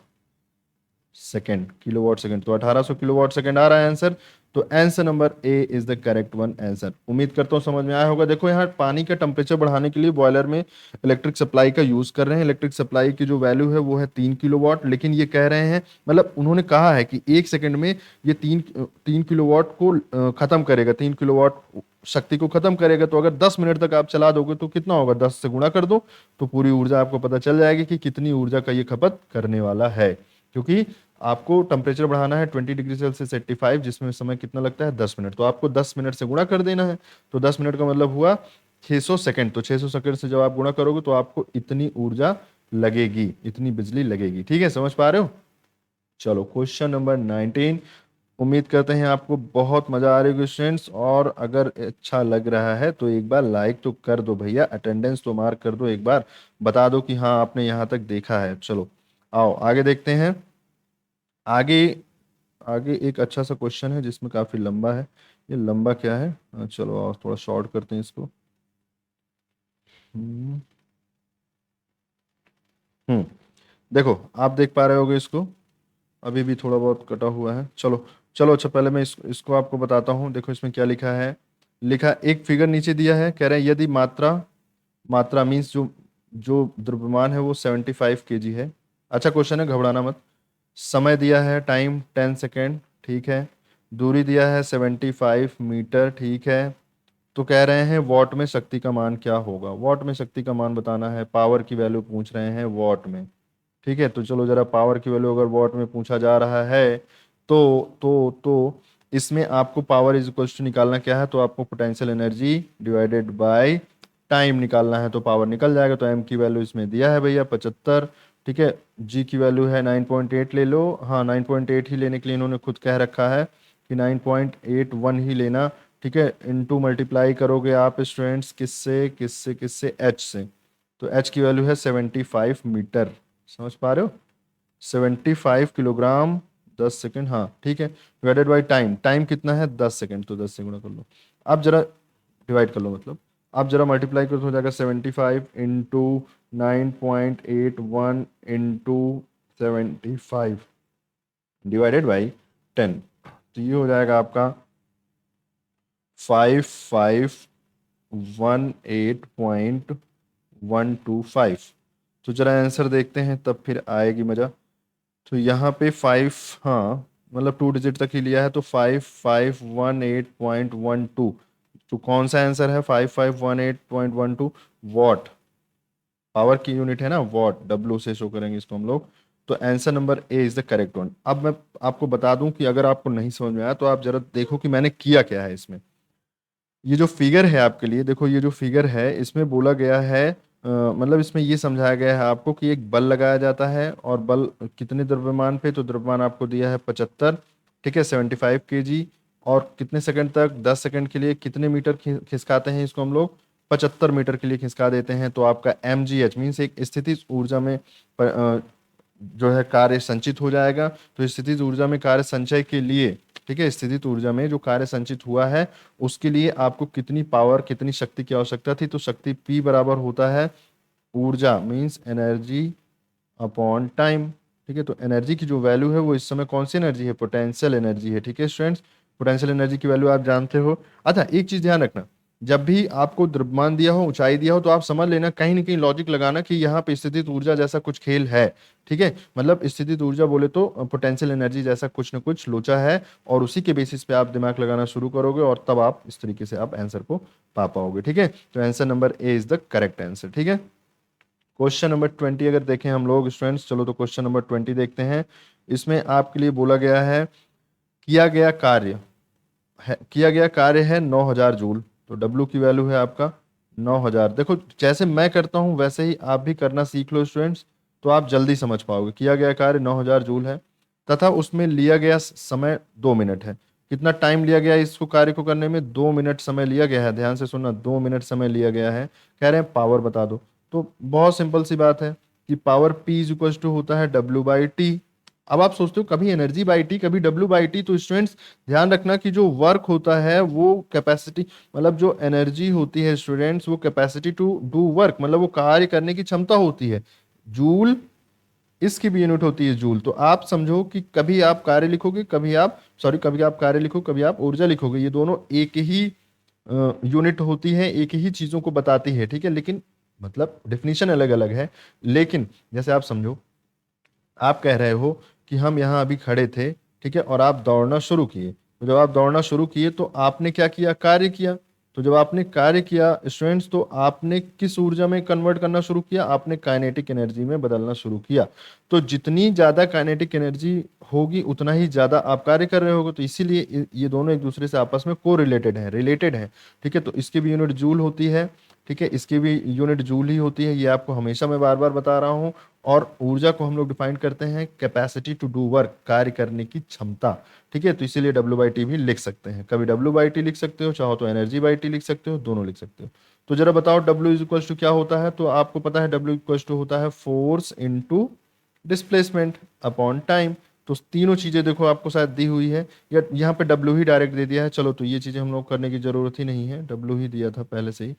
सेकेंड, किलोवाट सेकेंड। तो 1800 किलोवाट सेकेंड आ रहा है आंसर। तो answer number A is the correct one answer. उम्मीद करता हूँ समझ में आया होगा। देखो यहाँ पानी का टेम्परेचर बढ़ाने के लिए बॉयलर में इलेक्ट्रिक सप्लाई का यूज कर रहे हैं। इलेक्ट्रिक सप्लाई की जो वैल्यू है वो है 3 किलोवाट, लेकिन ये कह रहे हैं, मतलब उन्होंने कहा है कि 1 सेकंड में ये तीन किलोवाट को खत्म करेगा, 3 किलोवाट शक्ति को खत्म करेगा। तो अगर 10 मिनट तक आप चला दोगे तो कितना होगा, 10 से गुणा कर दो, तो पूरी ऊर्जा आपको पता चल जाएगी कि कितनी ऊर्जा का ये खपत करने वाला है। क्योंकि आपको टेम्परेचर बढ़ाना है 20 डिग्री सेल्सियस 85, जिसमें समय कितना लगता है 10 मिनट, तो आपको 10 मिनट से गुणा कर देना है। तो 10 मिनट का मतलब हुआ 600 सेकंड, तो 600 सेकंड से जब आप गुणा करोगे तो आपको इतनी ऊर्जा लगेगी, इतनी बिजली लगेगी। ठीक है, समझ पा रहे हो। चलो क्वेश्चन नंबर 19। उम्मीद करते हैं आपको बहुत मजा आ रही होगी स्टूडेंट्स, और अगर अच्छा लग रहा है तो एक बार लाइक तो कर दो भैया, अटेंडेंस तो मार्क कर दो, एक बार बता दो कि हाँ आपने यहाँ तक देखा है। चलो आओ आगे देखते हैं। आगे आगे एक अच्छा सा क्वेश्चन है जिसमें काफी लंबा है। ये लंबा क्या है, चलो और थोड़ा शॉर्ट करते हैं इसको। हम्म हम्म, देखो आप देख पा रहे होगे इसको, अभी भी थोड़ा बहुत कटा हुआ है। चलो चलो, अच्छा पहले मैं इसको आपको बताता हूँ। देखो इसमें क्या लिखा है, लिखा एक फिगर नीचे दिया है, कह रहे हैं यदि मात्रा, मात्रा मीन्स जो जो द्रव्यमान है वो 75 kg है। अच्छा क्वेश्चन है, घबराना मत। समय दिया है टाइम 10 सेकेंड, ठीक है। दूरी दिया है 75 मीटर, ठीक है। तो कह रहे हैं वॉट में शक्ति का मान क्या होगा, वॉट में शक्ति का मान बताना है, पावर की वैल्यू पूछ रहे हैं वॉट में। ठीक है, तो चलो जरा पावर की वैल्यू अगर वॉट में पूछा जा रहा है तो इसमें आपको पावर इज इक्वल्स टू निकालना क्या है, तो आपको potential energy divided by time निकालना है तो पावर निकल जाएगा। तो एम की वैल्यू इसमें दिया है भैया 75, ठीक है। जी की वैल्यू है 9.8 ले लो, हाँ 9.8 ही लेने के लिए इन्होंने खुद कह रखा है कि 9.81 ही लेना, ठीक है। इनटू मल्टीप्लाई करोगे आप स्टूडेंट्स किससे किससे किससे, एच से। तो एच की वैल्यू है 75 मीटर, समझ पा रहे हो, 75 किलोग्राम 10 सेकेंड, हाँ ठीक है। डिवाइडेड बाई टाइम, टाइम कितना है 10 सेकेंड, तो 10 से गुणा कर लो। आप जरा डिवाइड कर लो, मतलब आप जरा मल्टीप्लाई करो तो हो जाएगा 75 इंटू 9.81 इंटू 75 डिवाइडेड बाई 10, तो ये हो जाएगा आपका 5518.125। तो जरा आंसर देखते हैं तब फिर आएगी मजा। तो यहाँ पे 5, हाँ मतलब 2 डिजिट तक ही लिया है, तो 5518.12। तो कौन सा आंसर है 5518.12, वॉट, पावर की यूनिट है ना वॉट, डब्ल्यू से शो करेंगे इसको हम लोग। तो answer number A is the correct one. अब मैं आपको बता दूं कि अगर आपको नहीं समझ में आया तो आप जरा देखो कि मैंने किया क्या है इसमें। ये जो फिगर है आपके लिए, देखो ये जो फिगर है इसमें बोला गया है, मतलब इसमें ये समझाया गया है आपको कि एक बल लगाया जाता है और बल कितने द्रव्यमान पे, तो द्रव्यमान आपको दिया है 75, ठीक है, 75 kg। और कितने सेकंड तक, 10 सेकंड के लिए कितने मीटर खिसकाते हैं इसको हम लोग, 75 मीटर के लिए खिसका देते हैं। तो आपका mgh मीन्स एक स्थितिज ऊर्जा में जो है कार्य संचित हो जाएगा। तो स्थितिज ऊर्जा में कार्य संचय के लिए, ठीक है, स्थितिज ऊर्जा में जो कार्य संचित हुआ है उसके लिए आपको कितनी पावर, कितनी शक्ति की आवश्यकता थी, तो शक्ति P बराबर होता है ऊर्जा मीन्स एनर्जी अपॉन टाइम, ठीक है। तो एनर्जी की जो वैल्यू है वो इस समय कौन सी एनर्जी है, पोटेंशियल एनर्जी है, ठीक है स्टूडेंट्स। पोटेंशियल एनर्जी की वैल्यू आप जानते हो। अच्छा एक चीज ध्यान रखना, जब भी आपको द्रव्यमान दिया हो, ऊंचाई दिया हो, तो आप समझ लेना कहीं ना कहीं लॉजिक लगाना कि यहाँ पे स्थितिज ऊर्जा जैसा कुछ खेल है, ठीक है। मतलब स्थितिज ऊर्जा बोले तो पोटेंशियल एनर्जी जैसा कुछ ना कुछ लोचा है, और उसी के बेसिस पे आप दिमाग लगाना शुरू करोगे और तब आप इस तरीके से आप आंसर को पा पाओगे, ठीक है। तो answer number A is the correct answer, ठीक है। क्वेश्चन नंबर 20 अगर देखें हम लोग स्टूडेंट्स, चलो तो क्वेश्चन नंबर 20 देखते हैं। इसमें आपके लिए बोला गया है किया गया कार्य किया गया कार्य है 9000 जूल। तो डब्ल्यू की वैल्यू है आपका 9000। देखो जैसे मैं करता हूं वैसे ही आप भी करना सीख लो स्टूडेंट्स, तो आप जल्दी समझ पाओगे। किया गया कार्य 9000 जूल है तथा उसमें लिया गया समय 2 मिनट है। कितना टाइम लिया गया है इसको कार्य को करने में, 2 मिनट समय लिया गया है, ध्यान से सुनना, 2 मिनट समय लिया गया है। कह रहे हैं पावर बता दो। तो बहुत सिंपल सी बात है कि power P is equal to होता है W/T। अब आप सोचते हो कभी एनर्जी बाई टी कभी W/T, तो स्टूडेंट्स ध्यान रखना कि जो वर्क होता है वो कैपेसिटी, मतलब जो एनर्जी होती है स्टूडेंट्स वो कैपेसिटी टू डू वर्क, मतलब वो कार्य करने की क्षमता होती है। जूल इसकी भी यूनिट होती है जूल। तो आप समझो कि कभी आप कार्य लिखोगे, कभी आप सॉरी कभी आप कार्य लिखो, कभी आप ऊर्जा लिखोगे, ये दोनों एक ही यूनिट होती है, एक ही चीजों को बताती है, ठीक है। लेकिन मतलब डेफिनेशन अलग अलग है। लेकिन जैसे आप समझो, आप कह रहे हो कि हम यहाँ अभी खड़े थे, ठीक है, और आप दौड़ना शुरू किए। तो जब आप दौड़ना शुरू किए तो आपने क्या किया, कार्य किया। तो जब आपने कार्य किया स्टूडेंट्स, तो आपने किस ऊर्जा में कन्वर्ट करना शुरू किया, आपने काइनेटिक एनर्जी में बदलना शुरू किया। तो जितनी ज्यादा काइनेटिक एनर्जी होगी उतना ही ज्यादा आप कार्य कर रहे होगे। तो इसीलिए ये दोनों एक दूसरे से आपस में को रिलेटेड है, ठीक है। तो इसकी भी यूनिट जूल होती है, ठीक है, इसकी भी यूनिट जूल ही होती है, ये आपको हमेशा मैं बार बार बता रहा हूँ। और ऊर्जा को हम लोग डिफाइन करते हैं कैपेसिटी टू डू वर्क, कार्य करने की क्षमता, ठीक है। तो इसीलिए W/T भी लिख सकते हैं, कभी W/T लिख सकते हो, चाहो तो एनर्जी/T लिख सकते हो, दोनों लिख सकते हो। तो जरा बताओ W इज इक्वल टू क्या होता है, तो आपको पता है W इक्वल टू होता है force into displacement upon time. तो तीनों चीजें देखो आपको शायद दी हुई है, या यहाँ पे W ही डायरेक्ट दे दिया है। चलो तो ये चीजें हम लोग करने की जरूरत ही नहीं है, W ही दिया था पहले से ही।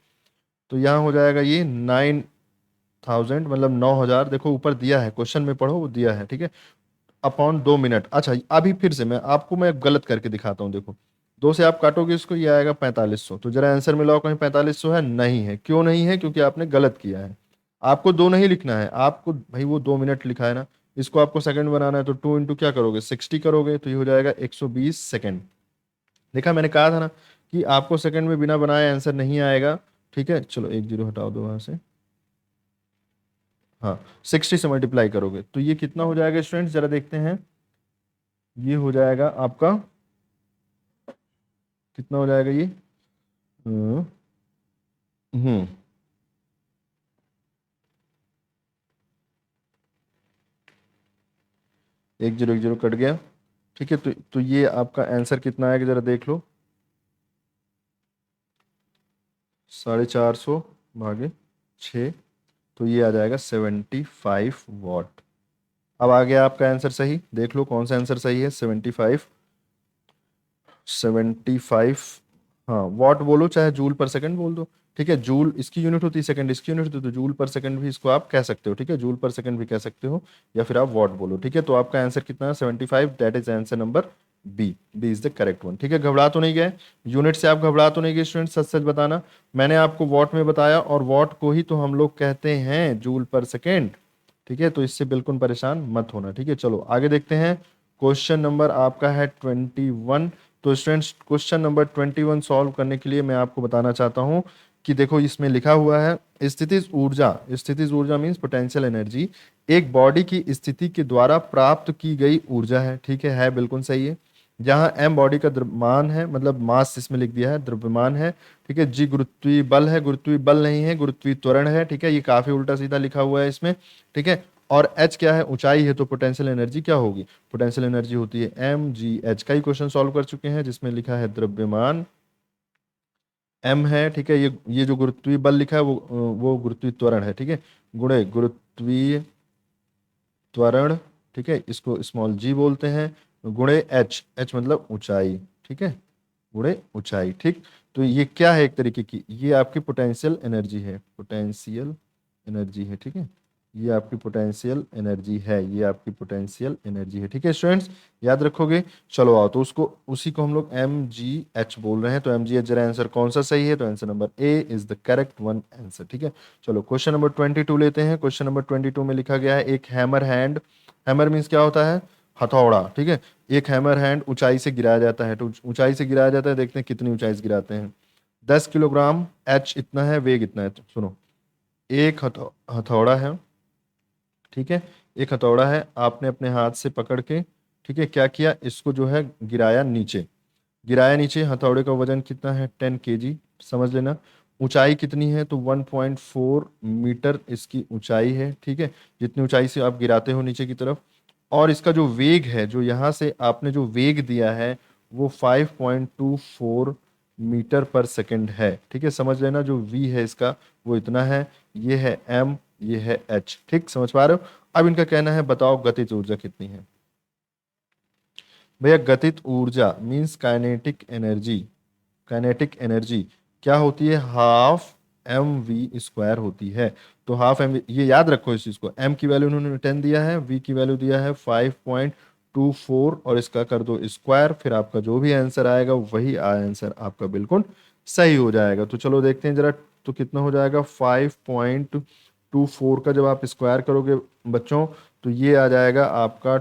तो यहाँ हो जाएगा ये 9000, मतलब 9000, देखो ऊपर दिया है, क्वेश्चन में पढ़ो वो दिया है, ठीक है, अपॉन 2 मिनट। अच्छा अभी फिर से मैं गलत करके दिखाता हूँ, देखो 2 से आप काटोगे इसको, ये आएगा 4500। तो जरा आंसर मिलाओ, कहीं 4500 है, नहीं है। क्यों नहीं है, क्योंकि आपने गलत किया है। आपको 2 नहीं लिखना है, आपको भाई वो 2 मिनट लिखा है ना, इसको आपको सेकंड बनाना है, तो 2 इंटू क्या करोगे 60 करोगे, तो ये हो जाएगा 120 सेकंड। देखा मैंने कहा था ना कि आपको सेकंड में बिना बनाए आंसर नहीं आएगा, ठीक है। चलो एक जीरो हटाओ दो वहां से, हाँ 60 से मल्टीप्लाई करोगे तो ये कितना हो जाएगा स्टूडेंट्स, जरा देखते हैं। ये हो जाएगा आपका, कितना हो जाएगा ये, हम्म हम्म, एक जीरो एक जीरो कट गया। ठीक है, तो ये आपका आंसर कितना आएगा जरा देख लो। 450 भागे 6, तो ये आ जाएगा 75 वॉट। अब आ गया आपका आंसर सही, देख लो कौन सा आंसर सही है। 75 हाँ वॉट बोलो चाहे जूल पर सेकंड बोल दो। ठीक है, जूल इसकी यूनिट होती है, सेकंड इसकी यूनिट होती है, तो जूल पर सेकंड भी इसको आप कह सकते हो। ठीक है, जूल पर सेकंड भी कह सकते हो, या फिर आप वॉट बोलो। ठीक है, तो आपका आंसर कितना है? 75। That is answer number B. B is the correct one. ठीक है, घबरा तो नहीं गए? यूनिट से आप घबरा तो नहीं गए स्टूडेंट? सच सच बताना। मैंने आपको वॉट में बताया, और वॉट को ही तो हम लोग कहते हैं जूल पर सेकेंड। ठीक है, तो इससे बिल्कुल परेशान मत होना। ठीक है, चलो आगे देखते हैं। क्वेश्चन नंबर आपका है 21। तो स्टूडेंट्स क्वेश्चन नंबर 21 सॉल्व करने के लिए मैं आपको बताना चाहता हूं कि देखो इसमें लिखा हुआ है स्थितिज ऊर्जा। स्थितिज ऊर्जा मींस पोटेंशियल एनर्जी एक बॉडी की स्थिति के द्वारा प्राप्त की गई ऊर्जा है। ठीक है बिल्कुल सही है। जहां एम बॉडी का द्रव्यमान है, मतलब मास इसमें लिख दिया है, द्रव्यमान है। ठीक है, जी गुरुत्वीय बल है, गुरुत्वीय बल नहीं है, गुरुत्वीय त्वरण है। ठीक है, ये काफी उल्टा सीधा लिखा हुआ है इसमें। ठीक है, और एच क्या है? ऊंचाई है, तो पोटेंशियल एनर्जी क्या होगी? पोटेंशियल एनर्जी होती है एम जी एच। का ही क्वेश्चन सॉल्व कर चुके हैं जिसमें लिखा है द्रव्यमान एम है। ठीक है, ये जो गुरुत्वीय बल लिखा है वो गुरुत्वीय त्वरण है। ठीक है, गुणे गुरुत्वीय त्वरण। ठीक है, इसको स्मॉल जी बोलते हैं। गुणे एच, एच मतलब ऊंचाई। ठीक है, गुणे ऊंचाई। ठीक, तो ये क्या है? एक तरीके की ये आपकी पोटेंशियल एनर्जी है, पोटेंशियल एनर्जी है। ठीक है, ये आपकी पोटेंशियल एनर्जी है, ये आपकी पोटेंशियल एनर्जी है। ठीक है स्टूडेंट्स, याद रखोगे। चलो आओ, तो उसको उसी को हम लोग एम जी एच बोल रहे हैं। तो एम जी एच जरा आंसर कौन सा सही है? तो answer number A is the correct one answer. ठीक है, चलो क्वेश्चन नंबर 22 लेते हैं। क्वेश्चन नंबर 22 में लिखा गया है एक हैमर हैंड। हैमर मीन्स क्या होता है? हथौड़ा। ठीक है, एक हैमर हैंड ऊंचाई से गिराया जाता है। तो ऊंचाई से गिराया जाता है, देखते हैं कितनी ऊंचाई से गिराते हैं। 10 किलोग्राम, एच इतना है, वेग इतना है। तो सुनो, एक हथौड़ा है। ठीक है, एक हथौड़ा है, आपने अपने हाथ से पकड़ के, ठीक है, क्या किया? इसको जो है गिराया नीचे। गिराया नीचे। हथौड़े का वजन कितना है? 10 kg। समझ लेना। ऊंचाई कितनी है? तो 1.4 मीटर इसकी ऊंचाई है। ठीक है, जितनी ऊंचाई से आप गिराते हो नीचे की तरफ। और इसका जो वेग है, जो यहाँ से आपने जो वेग दिया है, वो 5.24 मीटर पर सेकंड है। ठीक है, समझ लेना जो v है इसका वो इतना है। ये है m, ये है h। ठीक, समझ पा रहे हो? अब इनका कहना है बताओ गतिज ऊर्जा कितनी है। भैया गतिज ऊर्जा means kinetic energy. Kinetic energy क्या होती है? हाफ एम वी स्क्वायर होती है। तो हाफ एम, ये याद रखो इस चीज को। एम की वैल्यू उन्होंने 10 दिया है, वी की वैल्यू दिया है 5.24, और इसका कर दो स्क्वायर, फिर आपका जो भी आंसर आएगा वही आंसर आपका बिल्कुल सही हो जाएगा। तो चलो देखते हैं जरा, तो कितना हो जाएगा? 5.24 का जब आप स्क्वायर करोगे बच्चों, तो ये आ जाएगा आपका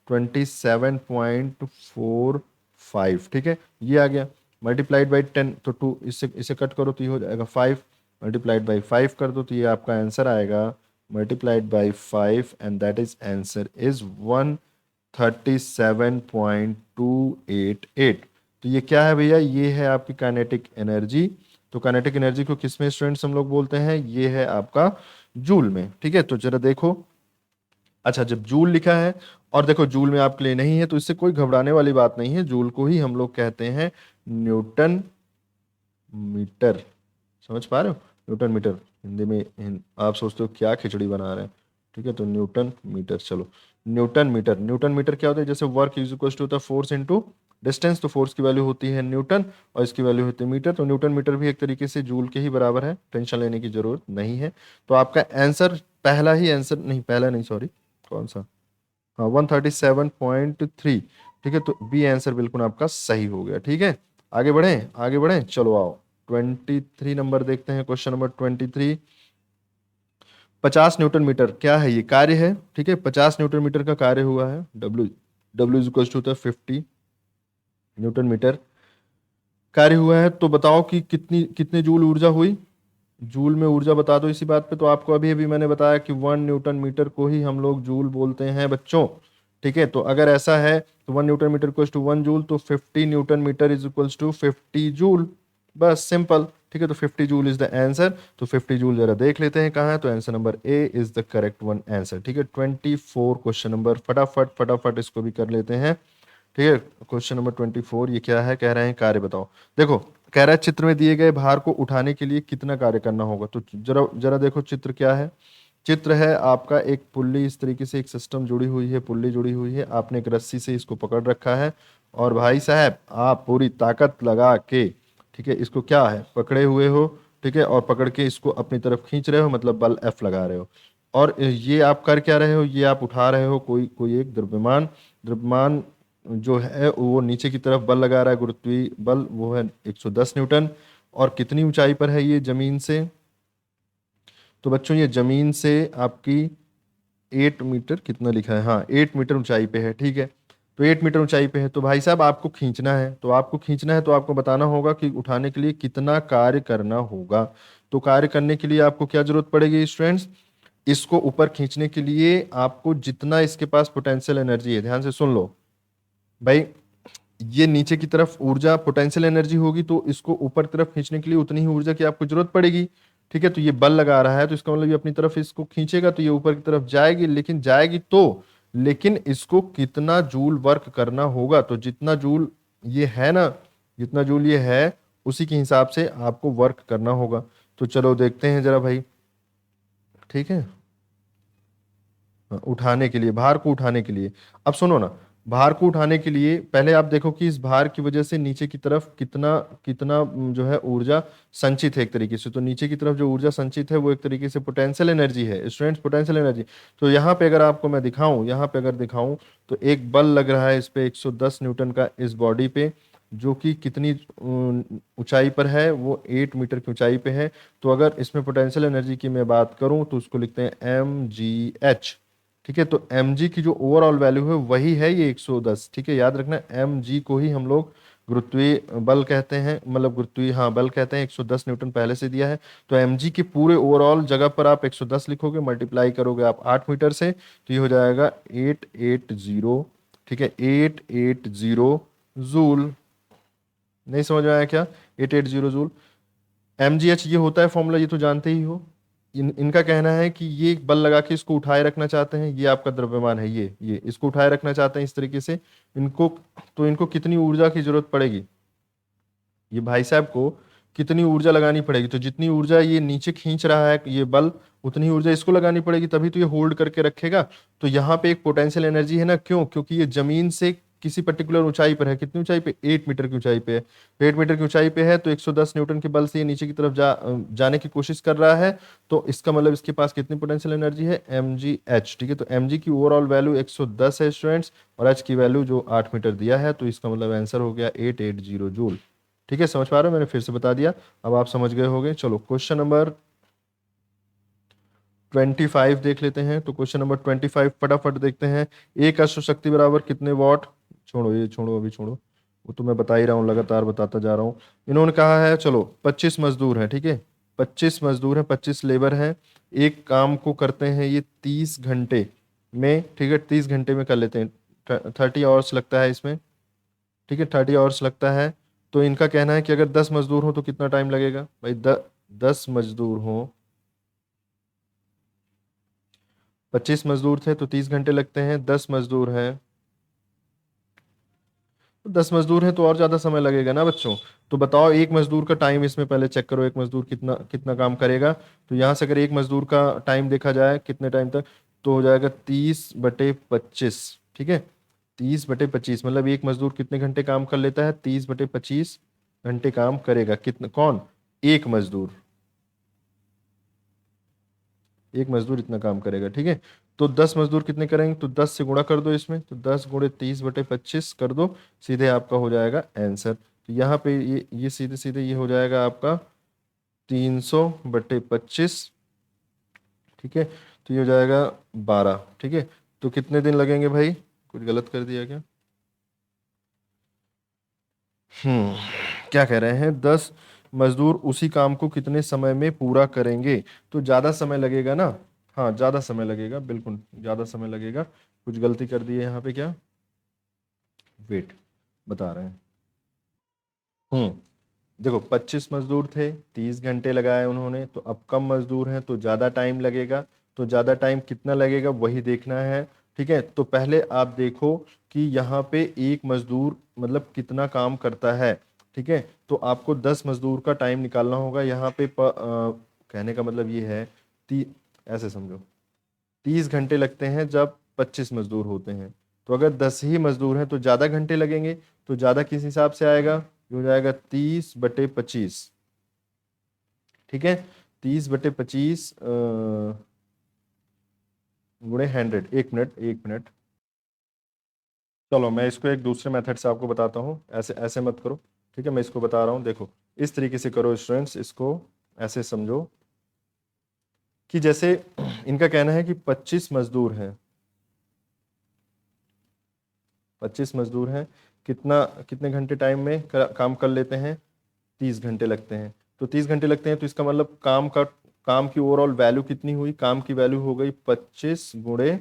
27.45। ठीक है, ये आ गया। मल्टीप्लाइड बाई 10, तो 2, इससे इसे कट करो तो ये हो जाएगा 5। मल्टीप्लाइड बाई 5 कर दो तो ये आपका आंसर आएगा multiplied by 5, and that is answer is 137.288। तो ये क्या है भैया? ये है आपकी काइनेटिक एनर्जी। तो काइनेटिक एनर्जी को किस में स्टूडेंट्स हम लोग बोलते हैं? ये है आपका जूल में। ठीक है, तो जरा देखो। अच्छा, जब जूल लिखा है और देखो जूल में आपके लिए नहीं है, तो इससे कोई घबराने वाली बात नहीं है। जूल को ही हम लोग कहते हैं न्यूटन मीटर। समझ पा रहे हो? न्यूटन मीटर हिंदी में आप सोचते हो क्या खिचड़ी बना रहे हैं। ठीक है, तो न्यूटन मीटर। चलो, न्यूटन मीटर। न्यूटन मीटर क्या होता है? जैसे वर्क इज इक्वल टू होता है फोर्स इनटू डिस्टेंस, तो फोर्स की वैल्यू होती है न्यूटन और इसकी वैल्यू होती है मीटर। तो न्यूटन मीटर भी एक तरीके से जूल के ही बराबर है, टेंशन लेने की जरूरत नहीं है। तो आपका आंसर पहला ही आंसर, नहीं पहला नहीं, सॉरी, कौन सा, हाँ 137.3। ठीक है, तो बी आंसर बिल्कुल आपका सही हो गया। ठीक है, आगे बढ़ें, आगे बढ़ें, चलो आओ 23 नंबर देखते हैं। Question number 23। 50 न्यूटन मीटर क्या है? ये कार्य है। ठीक है, 50 न्यूटन मीटर का कार्य हुआ है। W, W is equal to होता है 50 न्यूटन मीटर कार्य हुआ है। तो बताओ कि कितनी कितने जूल ऊर्जा हुई? जूल में ऊर्जा बता दो इसी बात पे। तो आपको अभी अभी मैंने बताया कि 1 न्यूटन मीटर को ही हम लोग जूल बोलते हैं बच्चों। ठीक है, तो अगर ऐसा है तो 1 newton metre equals to 1 joule, तो 50 newton metre is equals to 50 joule. बस सिंपल। ठीक है, तो 50 जूल इज द आंसर। तो 50 जूल जरा देख लेते हैं कहाँ है, तो answer number A is the correct one answer. ठीक है, 24 क्वेश्चन नंबर, फटाफट फटाफट इसको भी कर लेते हैं। ठीक है, क्वेश्चन नंबर 24 ये क्या है, कह रहे हैं कार्य बताओ। देखो, कह रहा है चित्र में दिए गए भार को उठाने के लिए कितना कार्य करना होगा। तो जरा जरा देखो चित्र क्या है। चित्र है आपका एक पुल्ली, इस तरीके से एक सिस्टम जुड़ी हुई है, पुल्ली जुड़ी हुई है, आपने एक रस्सी से इसको पकड़ रखा है और भाई साहब आप पूरी ताकत लगा के, ठीक है, इसको क्या है पकड़े हुए हो। ठीक है, और पकड़ के इसको अपनी तरफ खींच रहे हो, मतलब बल एफ लगा रहे हो। और ये आप कर क्या रहे हो, ये आप उठा रहे हो कोई कोई एक द्रव्यमान। द्रव्यमान जो है वो नीचे की तरफ बल लगा रहा है, गुरुत्वीय बल, वो है 110 न्यूटन। और कितनी ऊंचाई पर है ये जमीन से, तो बच्चों ये जमीन से आपकी 8 मीटर, कितना लिखा है, हाँ 8 मीटर ऊंचाई पे है। ठीक है, तो 8 मीटर ऊंचाई पे है, तो भाई साहब आपको खींचना है, तो आपको खींचना है तो आपको बताना होगा कि उठाने के लिए कितना कार्य करना होगा। तो कार्य करने के लिए आपको क्या जरूरत पड़ेगी स्टूडेंट्स, इसको ऊपर खींचने के लिए आपको जितना इसके पास पोटेंशियल एनर्जी है, ध्यान से सुन लो भाई, ये नीचे की तरफ ऊर्जा पोटेंशियल एनर्जी होगी, तो इसको ऊपर की तरफ खींचने के लिए उतनी ही ऊर्जा की आपको जरूरत पड़ेगी। ठीक है, तो ये बल लगा रहा है, तो इसका मतलब ये अपनी तरफ इसको खींचेगा तो ये ऊपर की तरफ जाएगी, लेकिन जाएगी तो, लेकिन इसको कितना जूल वर्क करना होगा, तो जितना जूल ये है ना, जितना जूल ये है उसी के हिसाब से आपको वर्क करना होगा। तो चलो देखते हैं जरा भाई। ठीक है, उठाने के लिए, भार को उठाने के लिए, अब सुनो ना, भार को उठाने के लिए पहले आप देखो कि इस भार की वजह से नीचे की तरफ कितना कितना जो है ऊर्जा संचित है एक तरीके से। तो नीचे की तरफ जो ऊर्जा संचित है वो एक तरीके से पोटेंशियल एनर्जी है स्टूडेंट्स, पोटेंशियल एनर्जी। तो यहाँ पे अगर आपको मैं दिखाऊं, यहाँ पे अगर दिखाऊं, तो एक बल लग रहा है इस पे 110 न्यूटन का इस बॉडी पे, जो कि कितनी ऊंचाई पर है, वो 8 मीटर की ऊंचाई पे है। तो अगर इसमें पोटेंशियल एनर्जी की मैं बात करूं तो उसको लिखते हैं mgh। ठीक है, तो mg की जो ओवरऑल वैल्यू है वही है ये 110। ठीक है, याद रखना mg को ही हम लोग गुरुत्वीय बल कहते हैं, मतलब गुरुत्वीय, हाँ बल कहते हैं। 110 न्यूटन पहले से दिया है, तो mg के पूरे ओवरऑल जगह पर आप 110 लिखोगे, मल्टीप्लाई करोगे आप 8 मीटर से, तो ये हो जाएगा 880। ठीक है, 880 जूल। नहीं समझ में आया क्या, 880 जूल। mgh ये होता है फॉर्मूला, ये तो जानते ही हो। इनका कहना है कि ये एक बल लगा के इसको उठाए रखना चाहते हैं, ये आपका द्रव्यमान है, ये इसको उठाए रखना चाहते हैं इस तरीके से इनको। तो इनको कितनी ऊर्जा की जरूरत पड़ेगी, ये भाई साहब को कितनी ऊर्जा लगानी पड़ेगी, तो जितनी ऊर्जा ये नीचे खींच रहा है ये बल, उतनी ऊर्जा इसको लगानी पड़ेगी, तभी तो ये होल्ड करके रखेगा। तो यहाँ पे एक पोटेंशियल एनर्जी है ना, क्यों, क्योंकि ये जमीन से किसी पर्टिकुलर ऊंचाई पर है, कितनी ऊंचाई पे, 8 मीटर की ऊंचाई पे है। तो 8 मीटर की ऊंचाई पे है, तो 110 न्यूटन के बल से ये नीचे की तरफ जाने की कोशिश कर रहा है। तो इसका मतलब इसके पास कितनी पोटेंशियल एनर्जी है, mgh। ठीक है, तो mg की ओवरऑल वैल्यू 110 है स्टूडेंट्स, और h की वैल्यू जो 8 मीटर दिया है, तो इसका मतलब आंसर हो गया 880 जूल। ठीक है, समझ पा रहे हो, मैंने फिर से बता दिया, अब आप समझ गए होंगे। चलो क्वेश्चन नंबर 25 देख लेते हैं। तो क्वेश्चन नंबर 25 फटाफट देखते हैं। एक अश्व शक्ति बराबर कितने वॉट, छोड़ो ये छोड़ो, अभी छोड़ो, वो तो मैं बता ही रहा हूँ, लगातार बताता जा रहा हूँ। इन्होंने कहा है, चलो 25 मजदूर हैं, ठीक है, 25 मजदूर हैं, 25 लेबर हैं, एक काम को करते हैं ये 30 घंटे में। ठीक है, 30 घंटे में कर लेते हैं, 30 आवर्स लगता है इसमें। ठीक है, 30 आवर्स लगता है। तो इनका कहना है कि अगर 10 मजदूर हो तो कितना टाइम लगेगा भाई, 10 मजदूर हो, 25 मजदूर थे तो 30 घंटे लगते हैं, 10 मजदूर हैं, तो 10 मजदूर हैं तो और ज्यादा समय लगेगा ना बच्चों। तो बताओ एक मजदूर का टाइम इसमें पहले चेक करो, एक मजदूर कितना कितना काम करेगा। तो यहाँ से अगर एक मजदूर का टाइम देखा जाए कितने टाइम तक, तो हो जाएगा 30/25। ठीक है, 30/25 मतलब एक मजदूर कितने घंटे काम कर लेता है, 30/25 घंटे काम करेगा, कितना, कौन, एक मजदूर, एक मजदूर इतना काम करेगा। ठीक है, तो 10 मजदूर कितने करेंगे, तो 10 से गुणा कर दो इसमें, तो 10 × 30/25 कर दो, सीधे आपका हो जाएगा आंसर। तो यहाँ पे ये सीधे सीधे ये हो जाएगा आपका 300/25। ठीक है, तो ये हो जाएगा 12। ठीक है, तो कितने दिन लगेंगे भाई, कुछ गलत कर दिया क्या, क्या कह रहे हैं, 10 मजदूर उसी काम को कितने समय में पूरा करेंगे। तो ज्यादा समय लगेगा ना, हाँ ज्यादा समय लगेगा, बिल्कुल ज्यादा समय लगेगा। कुछ गलती कर दी है यहाँ पे क्या, वेट बता रहे हैं। देखो 25 मजदूर थे, 30 घंटे लगाए उन्होंने, तो अब कम मजदूर हैं तो ज़्यादा टाइम लगेगा। तो ज़्यादा टाइम कितना लगेगा वही देखना है। ठीक है, तो पहले आप देखो कि यहाँ पे एक मजदूर मतलब कितना काम करता है। ठीक है, तो आपको 10 मजदूर का टाइम निकालना होगा। यहाँ पे कहने का मतलब ये है, ती ऐसे समझो, 30 घंटे लगते हैं जब 25 मजदूर होते हैं। तो अगर 10 ही मजदूर हैं तो ज़्यादा घंटे लगेंगे। तो ज़्यादा किस हिसाब से आएगा, ये हो जाएगा 30/25। ठीक है, 30/25 गुणे 100। एक मिनट एक मिनट, चलो मैं इसको एक दूसरे मेथड से आपको बताता हूँ। ऐसे ऐसे मत करो। ठीक है, मैं इसको बता रहा हूँ, देखो इस तरीके से करो स्टूडेंट्स, इसको ऐसे समझो कि जैसे इनका कहना है कि 25 मजदूर हैं, 25 मजदूर हैं, कितना कितने घंटे टाइम में काम कर लेते हैं, 30 घंटे लगते हैं। तो 30 घंटे लगते हैं तो इसका मतलब काम की ओवरऑल वैल्यू कितनी हुई, काम की वैल्यू हो गई 25 ×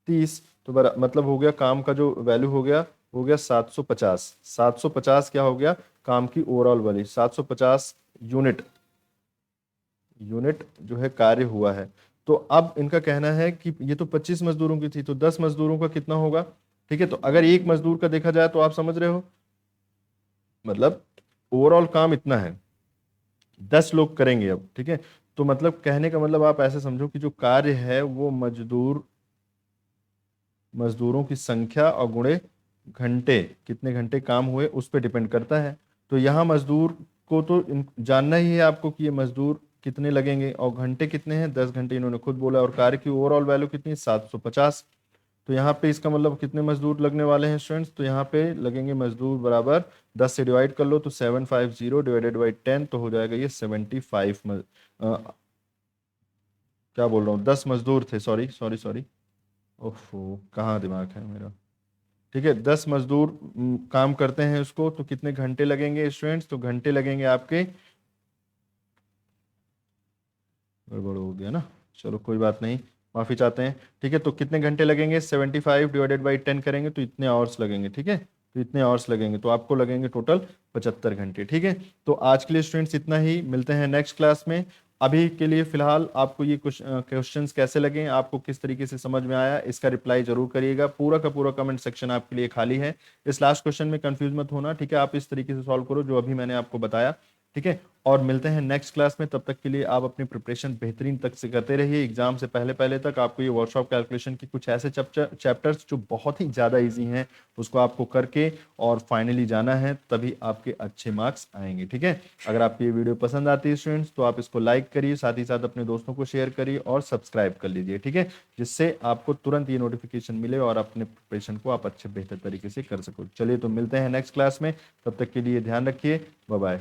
30। तो मतलब हो गया काम का जो वैल्यू हो गया 750। 750 क्या हो गया, काम की ओवरऑल वैल्यू 750 यूनिट, यूनिट जो है कार्य हुआ है। तो अब इनका कहना है कि ये तो 25 मजदूरों की थी, तो 10 मजदूरों का कितना होगा। ठीक है, तो अगर एक मजदूर का देखा जाए तो आप समझ रहे हो, मतलब ओवरऑल काम इतना है, 10 लोग करेंगे अब। ठीक है, तो मतलब कहने का मतलब आप ऐसे समझो कि जो कार्य है वो मजदूरों की संख्या और गुणे घंटे, कितने घंटे काम हुए उस पर डिपेंड करता है। तो यहाँ मजदूर को तो जानना ही है आपको कि ये मजदूर कितने लगेंगे और घंटे कितने हैं, 10 घंटे इन्होंने खुद बोला, और कार्य की ओवरऑल वैल्यू कितनी है, 750। तो यहाँ पे इसका मतलब कितने मजदूर लगने वाले हैं स्टूडेंट्स, तो यहाँ पे लगेंगे मजदूर बराबर 10 से डिवाइड कर लो तो 750 डिवाइडेड बाई 10, तो हो जाएगा ये 75 क्या बोल रहा हूँ, 10 मजदूर थे, सॉरी सॉरी सॉरी, ओफो कहाँ दिमाग है मेरा। ठीक है, 10 मजदूर काम करते हैं उसको, तो कितने घंटे लगेंगे स्टूडेंट्स, तो घंटे लगेंगे आपके, गड़बड़ हो गया ना, चलो कोई बात नहीं, माफी चाहते हैं। ठीक है, तो कितने घंटे लगेंगे, 75 डिवाइडेड बाई 10 करेंगे तो इतने आवर्स लगेंगे। ठीक है, तो इतने आवर्स लगेंगे, तो आपको लगेंगे टोटल 75 घंटे। ठीक है, तो आज के लिए स्टूडेंट्स इतना ही, मिलते हैं नेक्स्ट क्लास में। अभी के लिए फिलहाल आपको ये कुछ क्वेश्चंस कैसे लगे, आपको किस तरीके से समझ में आया, इसका रिप्लाई जरूर करिएगा। पूरा का पूरा कमेंट सेक्शन आपके लिए खाली है। इस लास्ट क्वेश्चन में कंफ्यूज मत होना। ठीक है, आप इस तरीके से सॉल्व करो जो अभी मैंने आपको बताया। ठीक है, और मिलते हैं नेक्स्ट क्लास में। तब तक के लिए आप अपनी प्रिपरेशन बेहतरीन तक से करते रहिए। एग्जाम से पहले पहले तक आपको ये वर्कशॉप कैलकुलेशन की कुछ ऐसे चैप्टर्स जो बहुत ही ज़्यादा इजी हैं उसको आपको करके और फाइनली जाना है, तभी आपके अच्छे मार्क्स आएंगे। ठीक है, अगर आपको ये वीडियो पसंद आती है स्टूडेंट्स तो आप इसको लाइक करिए, साथ ही साथ अपने दोस्तों को शेयर करिए और सब्सक्राइब कर लीजिए। ठीक है, जिससे आपको तुरंत ये नोटिफिकेशन मिले और अपने प्रिपरेशन को आप अच्छे बेहतर तरीके से कर सको। चलिए, तो मिलते हैं नेक्स्ट क्लास में, तब तक के लिए ध्यान रखिए, बाय बाय।